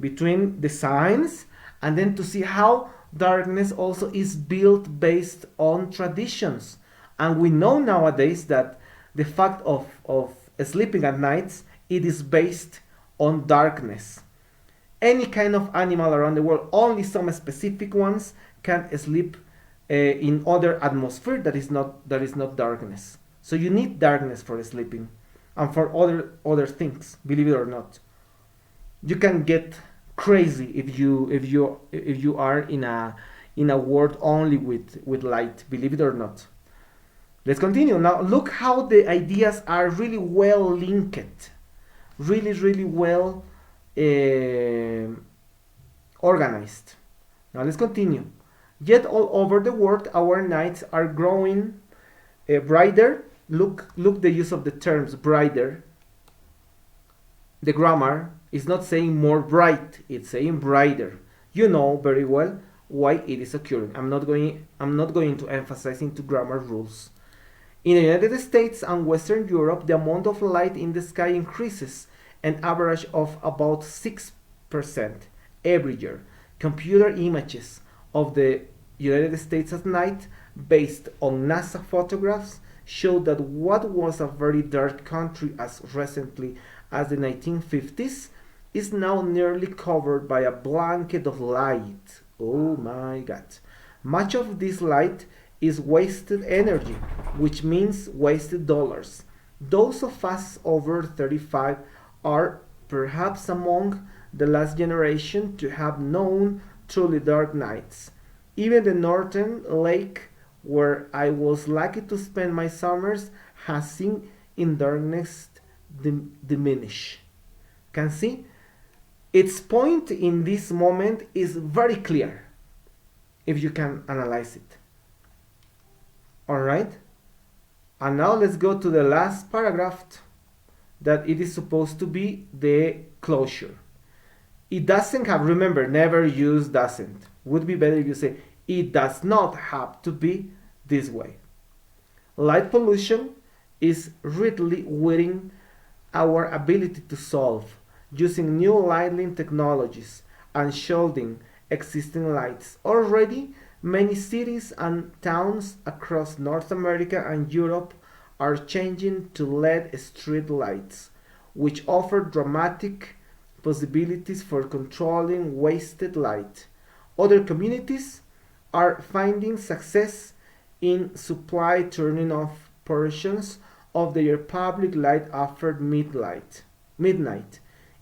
between the science, and then to see how darkness also is built based on traditions. And we know nowadays that the fact of sleeping at nights, it is based on darkness. Any kind of animal around the world, only some specific ones can sleep in other atmosphere that is not darkness. So you need darkness for sleeping and for other things, believe it or not. You can get crazy if you are in a world only with light, believe it or not. Let's continue. Now look how the ideas are really well linked, really well organized. Now let's continue. Yet all over the world our nights are growing brighter. Look the use of the terms brighter. The grammar is not saying more bright, it's saying brighter. You know very well why it is occurring. I'm not going to emphasize into grammar rules. In the United States and Western Europe, the amount of light in the sky increases an average of about 6% every year. Computer images of the United States at night, based on NASA photographs, show that what was a very dark country as recently as the 1950s is now nearly covered by a blanket of light. Oh my God. Much of this light is wasted energy, which means wasted dollars. Those of us over 35 are perhaps among the last generation to have known truly dark nights. Even the northern lake where I was lucky to spend my summers has seen in darkness diminish. Can see? Its point in this moment is very clear if you can analyze it. Alright? And now let's go to the last paragraph that it is supposed to be the closure. It doesn't have, remember, never use doesn't. Would be better if you say it does not have to be this way. Light pollution is readily within our ability to solve using new lighting technologies and shielding existing lights. Already, many cities and towns across North America and Europe are changing to LED street lights, which offer dramatic possibilities for controlling wasted light. Other communities are finding success in supply turning off portions of their public light after midnight.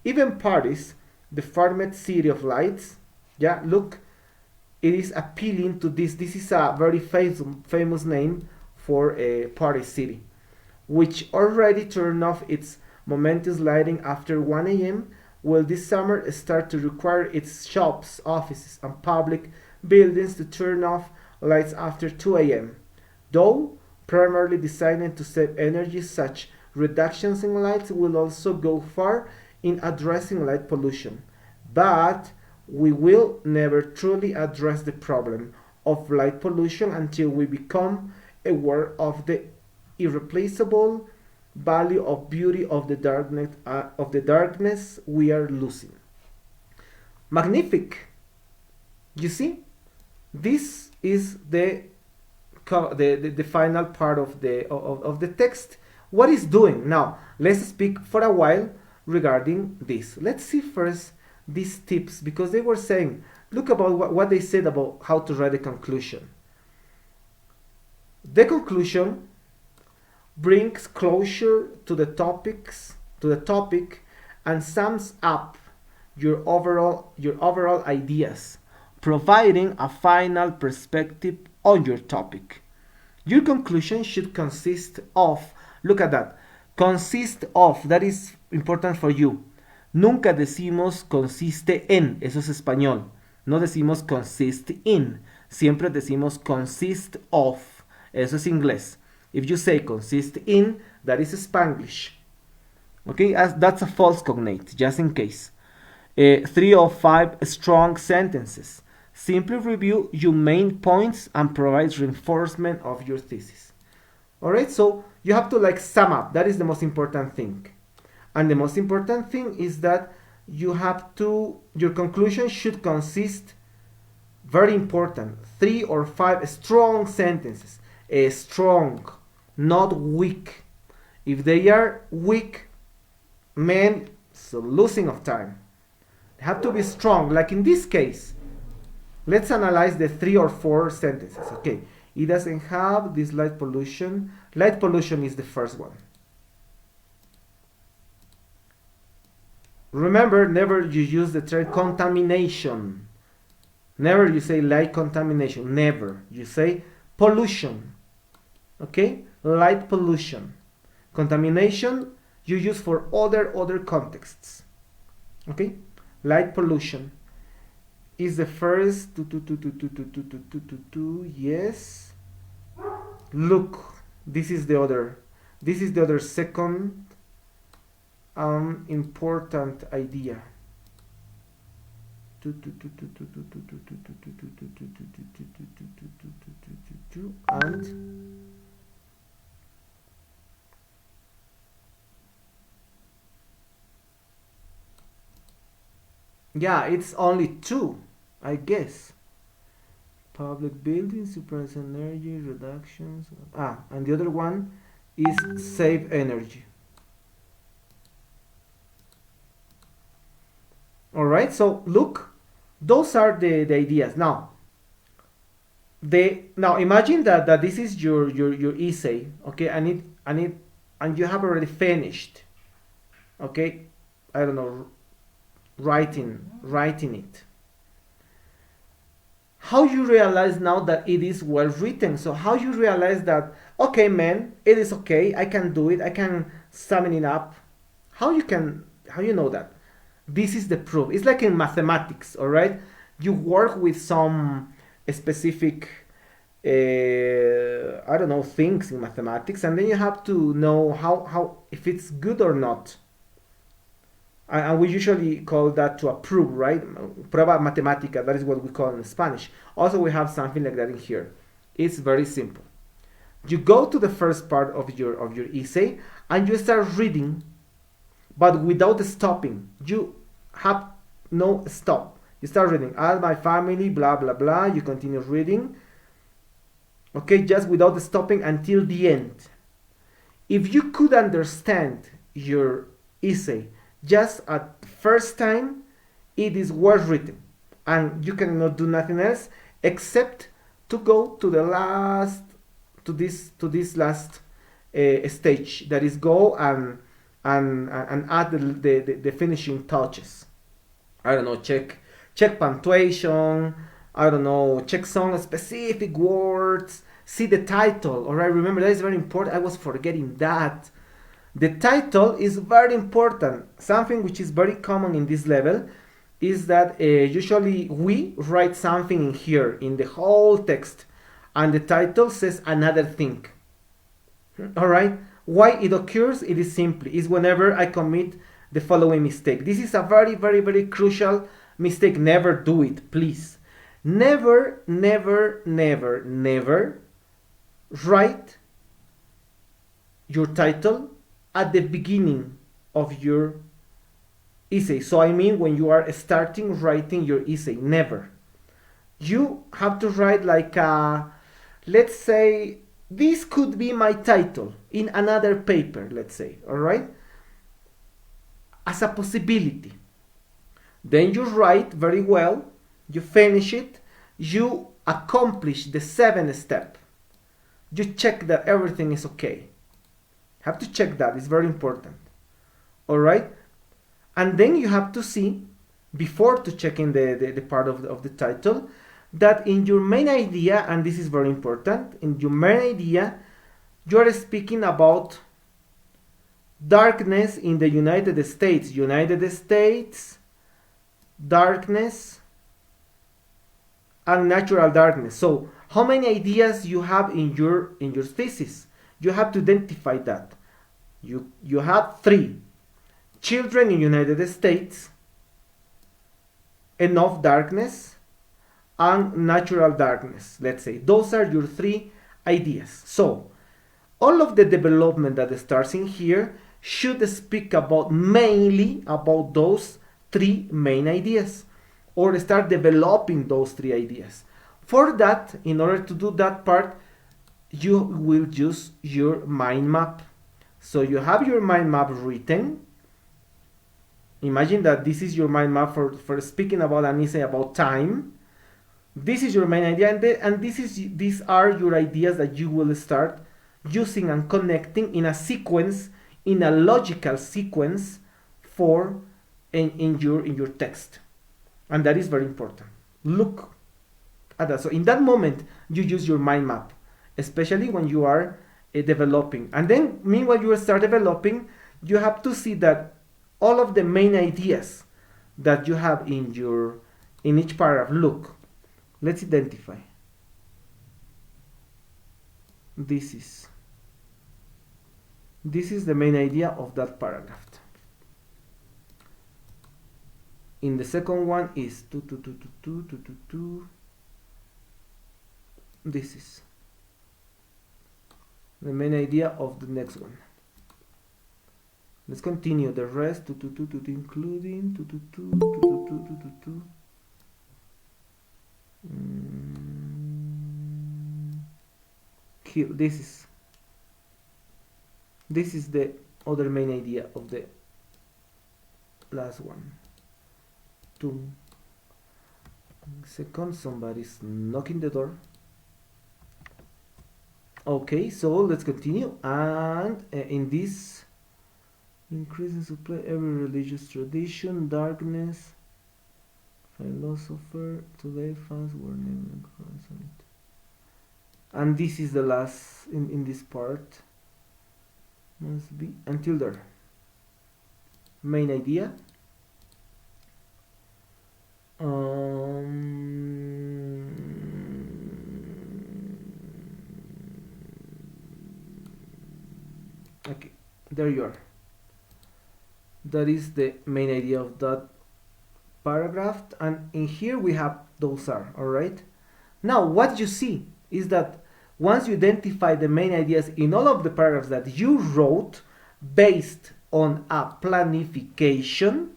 Even Paris, the famed city of lights, yeah, look, it is appealing to this. This is a very famous name for a Paris city, which already turned off its momentous lighting after 1 a.m. will this summer start to require its shops, offices, and public buildings to turn off lights after 2 a.m. Though primarily designed to save energy, such reductions in lights will also go far in addressing light pollution. But we will never truly address the problem of light pollution until we become aware of the irreplaceable value of beauty of the darkness we are losing. Magnific. You see, this is the final part of the text. What is doing now? Let's speak for a while regarding this. Let's see first these tips, because they were saying, look about what they said about how to write a conclusion. The conclusion brings closure to the topic and sums up your overall ideas, providing a final perspective on your topic. Your conclusion should consist of, look at that, consist of, that is important for you. Nunca decimos consiste en, eso es español. No decimos consist in, siempre decimos consist of, eso es inglés. If you say consist in, that is Spanglish. Okay, that's a false cognate, just in case. 3 or 5 strong sentences. Simply review your main points and provide reinforcement of your thesis. Alright, so you have to like sum up. That is the most important thing. And the most important thing is that you have to, your conclusion should consist, very important, 3 or 5 strong sentences. Strong, not weak. If they are weak, man, it's a losing of time. They have to be strong. Like in this case, let's analyze the 3 or 4 sentences. Okay, it doesn't have this light pollution. Light pollution is the first one. Remember, never you use the term contamination. Never you say light contamination. Never. You say pollution. Okay? Light pollution. Contamination you use for other contexts. Okay? Light pollution is the first. Yes. Look, this is the other. This is the other second important idea. And yeah, it's only 2, I guess. Public buildings, suppress energy reductions. And the other one is save energy. Alright, so look, those are the ideas. Now imagine that this is your essay. Okay, I need and you have already finished, okay, I don't know, writing it, how you realize now that it is well written? So how you realize that, okay, man, it is okay, I can do it, I can sum it up? How you know that? This is the proof. It's like in mathematics, all right? You work with some specific I don't know, things in mathematics, and then you have to know how if it's good or not. And we usually call that to approve, right? Prueba matemática, that is what we call in Spanish. Also, we have something like that in here. It's very simple. You go to the first part of your essay and you start reading, but without stopping. You have no stop. You start reading, as my family, blah blah blah. You continue reading, okay, just without stopping until the end. If you could understand your essay just at first time, it is well written, and you cannot do nothing else except to go to the last to this last stage, that is go and add the finishing touches. I don't know, check punctuation, I don't know, check some specific words, see the title. All right, remember that is very important. I was forgetting that. The title is very important. Something which is very common in this level is that usually we write something in here in the whole text, and the title says another thing. All right. Why it occurs? It is simply is whenever I commit the following mistake. This is a very, very, very crucial mistake. Never do it, please. Never, never, never, never write your title at the beginning of your essay. So I mean when you are starting writing your essay, never. You have to write like let's say this could be my title in another paper, let's say, all right? As a possibility. Then you write very well, you finish it, you accomplish the 7th step. You check that everything is okay. Have to check that, it's very important. All right? And then you have to see, before to checking the part of the title, that in your main idea, and this is very important, in your main idea, you are speaking about darkness in the United States. United States, darkness, and natural darkness. So how many ideas you have in your thesis? You have to identify that. You have 3. Children in United States, enough darkness, and natural darkness, let's say. Those are your 3 ideas. So all of the development that starts in here should speak about mainly about those 3 main ideas, or start developing those 3 ideas. For that, in order to do that part, you will use your mind map. So you have your mind map written. Imagine that this is your mind map for speaking about an essay about time. This is your main idea, and these are your ideas that you will start using and connecting in a sequence, in a logical sequence for in your text. And that is very important. Look at that. So in that moment, you use your mind map, especially when you are developing. And then meanwhile you start developing, you have to see that all of the main ideas that you have in each paragraph. Look, let's identify. This is the main idea of that paragraph. In the second one is this is the main idea of the next one. Let's continue the rest including here. This is the other main idea of the last one. 2 seconds, somebody's knocking the door. Okay, so let's continue. And in this increasing supply, every religious tradition, darkness, philosopher, today fans were named Christ on it. And this is the last in this part. Must be until there. Main idea. Okay, there you are. That is the main idea of that paragraph, and in here we have those are, all right. Now what you see is that once you identify the main ideas in all of the paragraphs that you wrote based on a planification,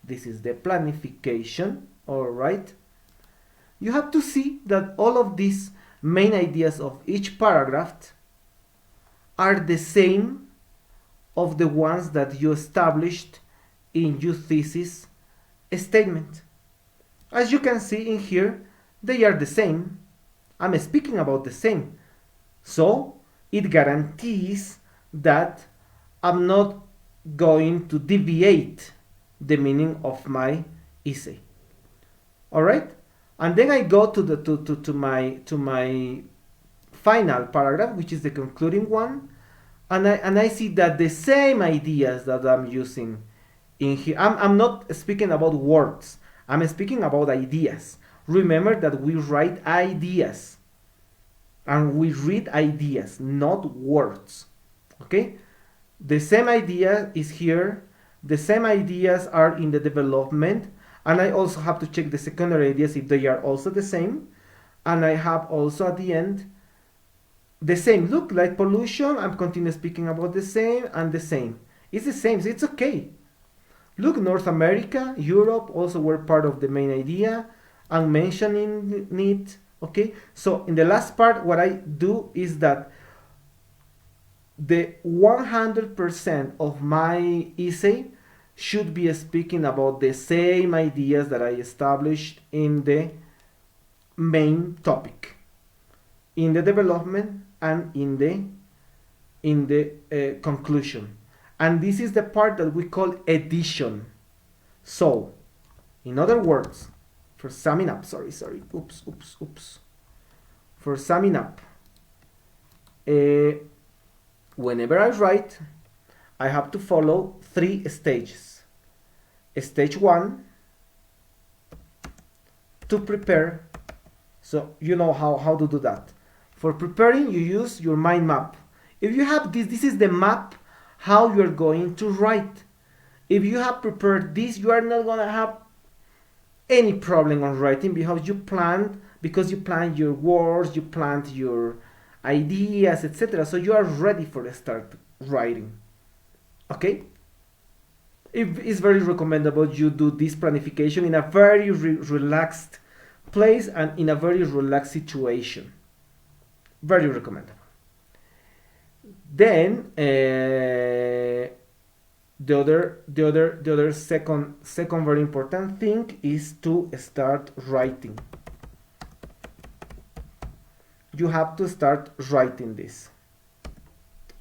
this is the planification, all right, you have to see that all of these main ideas of each paragraph are the same of the ones that you established in your thesis statement. As you can see in here, they are the same. I'm speaking about the same. So it guarantees that I'm not going to deviate the meaning of my essay. All right? And then I go to the to my final paragraph, which is the concluding one, and I see that the same ideas that I'm using in here, I'm not speaking about words, I'm speaking about ideas. Remember that we write ideas and we read ideas, not words. Okay? The same idea is here, the same ideas are in the development, and I also have to check the secondary ideas if they are also the same. And I have also at the end the same. Look, like pollution, I'm continuing speaking about the same and the same. It's the same, so it's okay. Look, North America, Europe also were part of the main idea. I'm mentioning it. Okay, so in the last part, what I do is that the 100% of my essay should be speaking about the same ideas that I established in the main topic, in the development, and in the conclusion. And this is the part that we call edition. So, in other words, for summing up, oops. For summing up, whenever I write, I have to follow 3 stages. Stage 1, to prepare. So you know how to do that. For preparing, you use your mind map. If you have this is the map how you're going to write. If you have prepared this, you are not going to have any problem on writing because you planned your words, you planned your ideas, etc. So you are ready for the start writing. Okay? It's very recommendable you do this planification in a very relaxed place and in a very relaxed situation. Very recommendable. Then the other second very important thing is to start writing. You have to start writing this.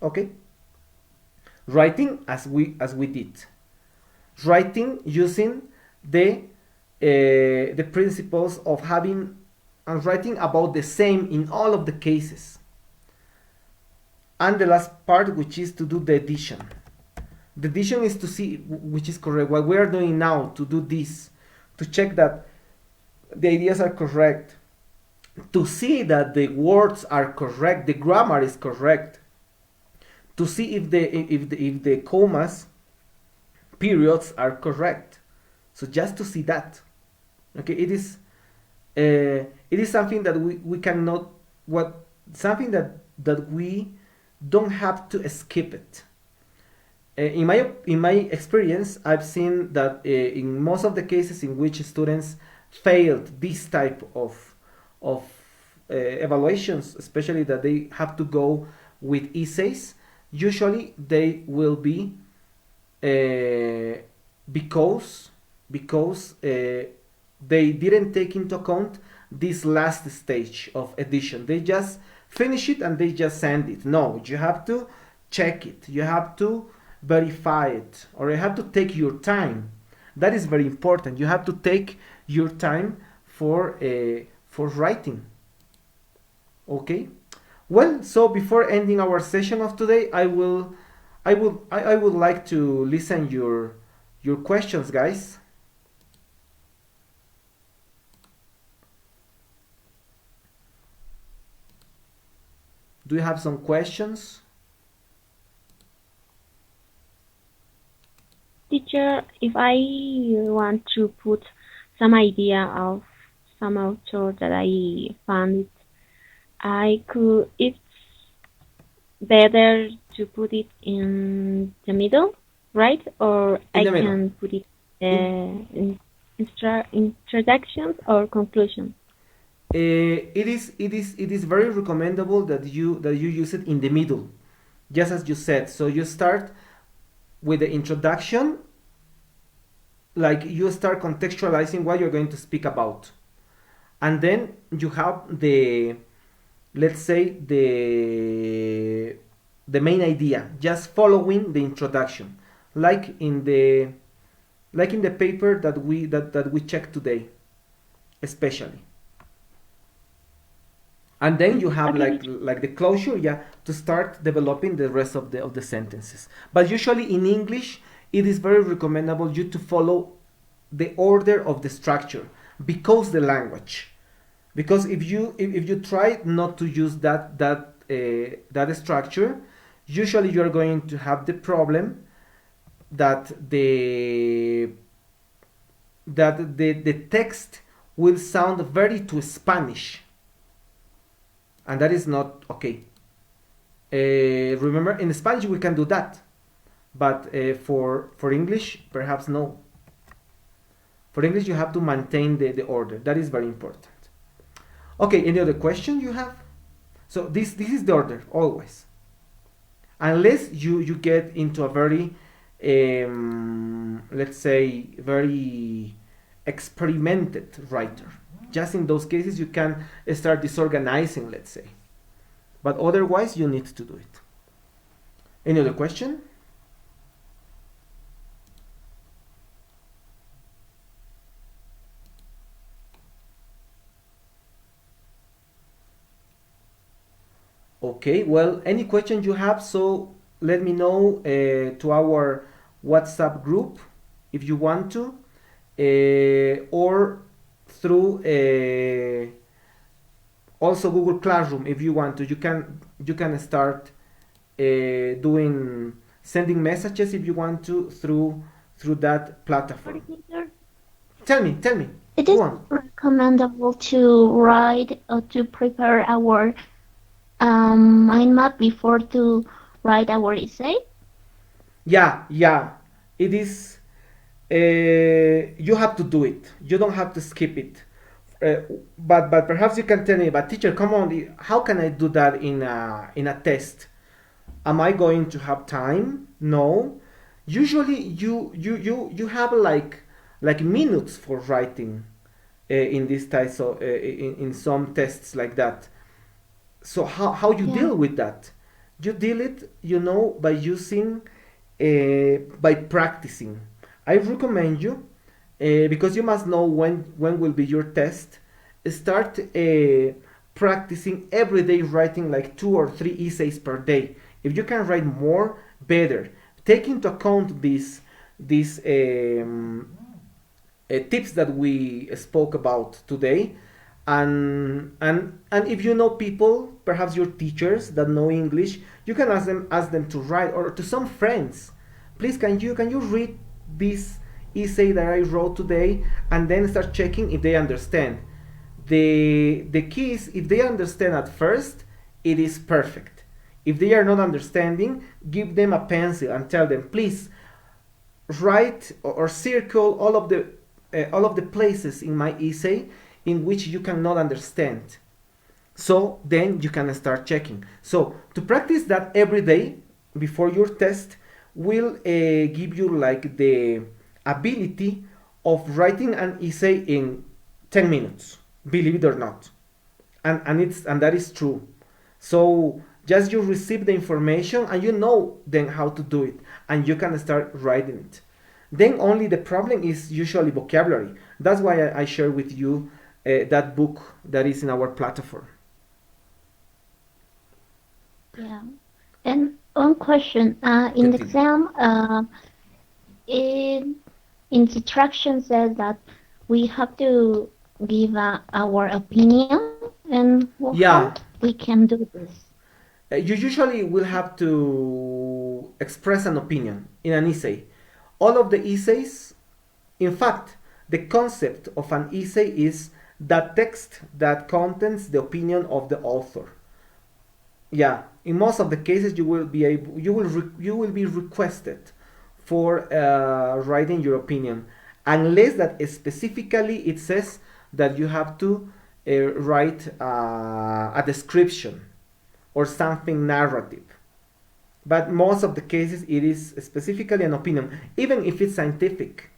Okay? Writing as we did. Writing using the principles of having and writing about the same in all of the cases. And the last part, which is to do the addition. The addition is to see which is correct. What we are doing now to do this, to check that the ideas are correct, to see that the words are correct, the grammar is correct, to see if the commas, periods are correct. So just to see that. Okay, it is something that we cannot something that we don't have to skip it. In my experience, I've seen that in most of the cases in which students failed this type of evaluations, especially that they have to go with essays, usually they will be because they didn't take into account this last stage of edition. They just finish it and they just send it. No, you have to check it. You have to verify it, or you have to take your time. That is very important. You have to take your time for writing. Okay. Well, so before ending our session of today, I would like to listen your questions, guys. Do you have some questions? Teacher, if I want to put some idea of some author that I found, I could. It's better to put it in the middle, right? Or In I the middle. can put it In, in introductions or conclusions. it is very recommendable that you use it in the middle, just as you said. So you start with the introduction, like you start contextualizing what you're going to speak about, and then you have the, let's say, the main idea, just following the introduction, like in the paper that we checked today, especially. And then you have Okay, like the closure, yeah, to start developing the rest of the sentences. But usually in English, it is very recommendable you to follow the order of the structure, because the language. Because if you try not to use that structure, usually you're going to have the problem that the text will sound very too Spanish, and that is not okay. Remember, in Spanish we can do that, but for English, perhaps no. For English, you have to maintain the order. That is very important. Okay, any other question you have? So this is the order always, unless you get into a very let's say very experimented writer. Just in those cases you can start disorganizing, let's say, but otherwise you need to do it. Any other question? Okay, well, any questions you have, so let me know to our WhatsApp group if you want to, or through also Google Classroom if you want to. You can start doing sending messages if you want to through that platform. teacher. Tell me, It go is on. recommendable to write or to prepare our mind map before to write our essay. Yeah, it is. You have to do it. You don't have to skip it. But perhaps you can tell me, but teacher, come on, how can I do that in a test? Am I going to have time? No. Usually, you have like minutes for writing in this type, so in some tests like that. So how you Yeah. deal with that? You deal it, by using, by practicing. I recommend you, because you must know when will be your test. Start practicing every day, writing like 2 or 3 essays per day. If you can write more, better. Take into account these tips that we spoke about today, and if you know people, perhaps your teachers that know English, you can ask them to write, or to some friends. Please, can you read this essay that I wrote today, and then start checking if they understand. The key is, if they understand at first, it is perfect. If they are not understanding, give them a pencil and tell them, please write or circle all of the places in my essay in which you cannot understand. So then you can start checking. So to practice that every day before your test will give you like the ability of writing an essay in 10 minutes. believe it or not, and that is true. So just you receive the information and you know then how to do it, and you can start writing it. Then only the problem is usually vocabulary. That's why I share with you that book that is in our platform. Yeah. And one question, in the Continue. exam, in instruction says that we have to give our opinion, and how Yeah, we can do this. you usually will have to express an opinion in an essay. All of the essays, in fact, the concept of an essay is that text that contains the opinion of the author. Yeah, in most of the cases you will be able, you will be requested for writing your opinion, unless that specifically it says that you have to write a description or something narrative. But most of the cases it is specifically an opinion, even if it's scientific,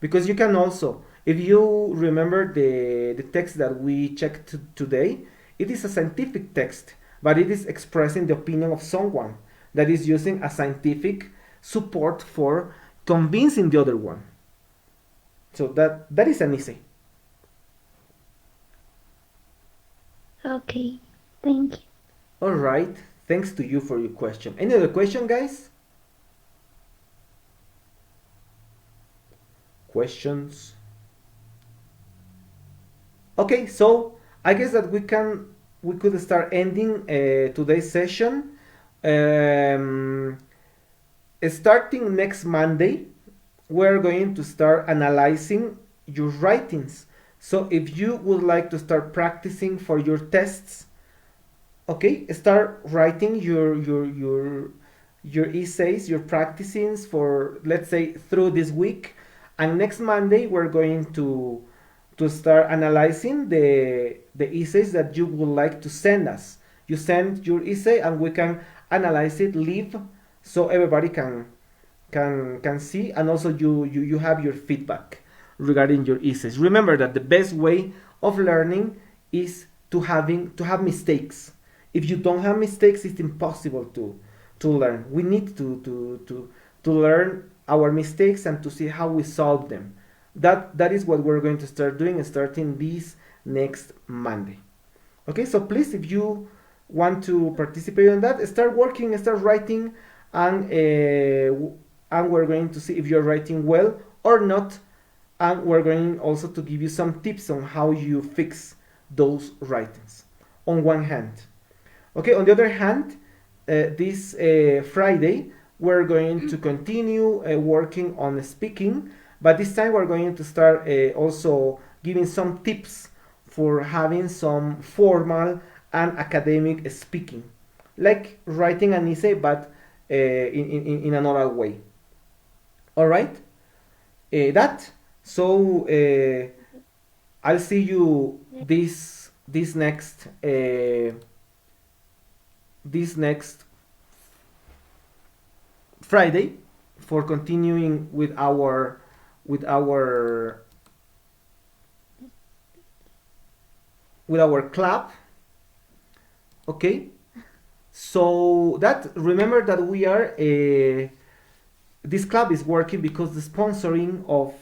because you can also, if you remember the text that we checked today, it is a scientific text, but it is expressing the opinion of someone that is using a scientific support for convincing the other one. So that is an essay. Okay, thank you. All right, thanks to you for your question. Any other question, guys? Questions? Okay, so I guess that we could start ending today's session. Um, Starting next Monday, we're going to start analyzing your writings. So if you would like to start practicing for your tests, okay, start writing your essays, your practicings for, let's say, through this week, and next Monday we're going to start analyzing the essays that you would like to send us. You send your essay and we can analyze it live, so everybody can see, and also you have your feedback regarding your essays. Remember that the best way of learning is to have mistakes. If you don't have mistakes, it's impossible to learn. We need to learn our mistakes and to see how we solve them. That is what we're going to start doing starting this next Monday. Okay, so please, if you want to participate in that, start working, start writing, and we're going to see if you're writing well or not, and we're going also to give you some tips on how you fix those writings. On one hand, okay. On the other hand, this Friday we're going to continue working on speaking, but this time we're going to start also giving some tips for having some formal and academic speaking, like writing an essay, but in an oral way. All right, that. So I'll see you this next Friday for continuing with our with our club. Okay, so that, remember that we are this club is working because the sponsoring of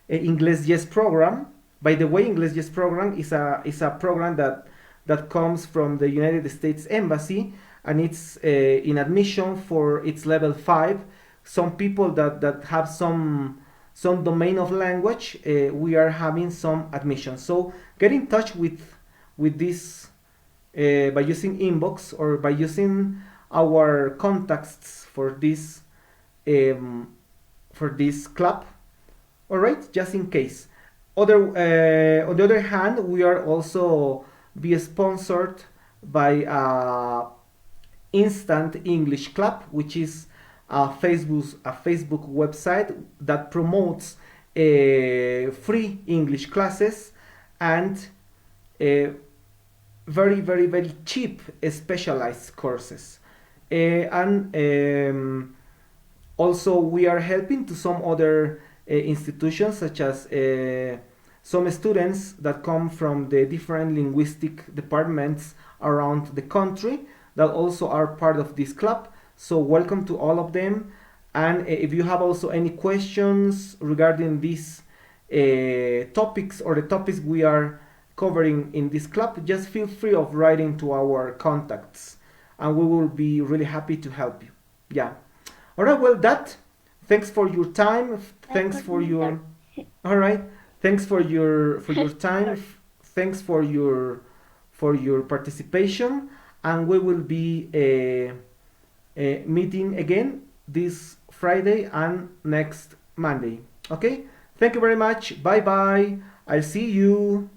English Yes program. By the way, English Yes program is a program that comes from the United States Embassy, and it's in admission for its level 5. Some people that have some domain of language, we are having some admission. So get in touch with this by using inbox or by using our contacts um, for this club. All right, just in case. On the other hand, we are also be sponsored by Instant English Club, which is a Facebook website that promotes free English classes and very cheap specialized courses. And Also we are helping to some other institutions such as some students that come from the different linguistic departments around the country that also are part of this club. So welcome to all of them. And if you have also any questions regarding these topics or the topics we are covering in this club, just feel free of writing to our contacts, and we will be really happy to help you. Yeah. All right. Well, that. Thanks for your time. Thanks for your. All right. Thanks for your time. Thanks for your participation, and we will be meeting again this Friday and next Monday. Okay. Thank you very much. Bye bye. I'll see you.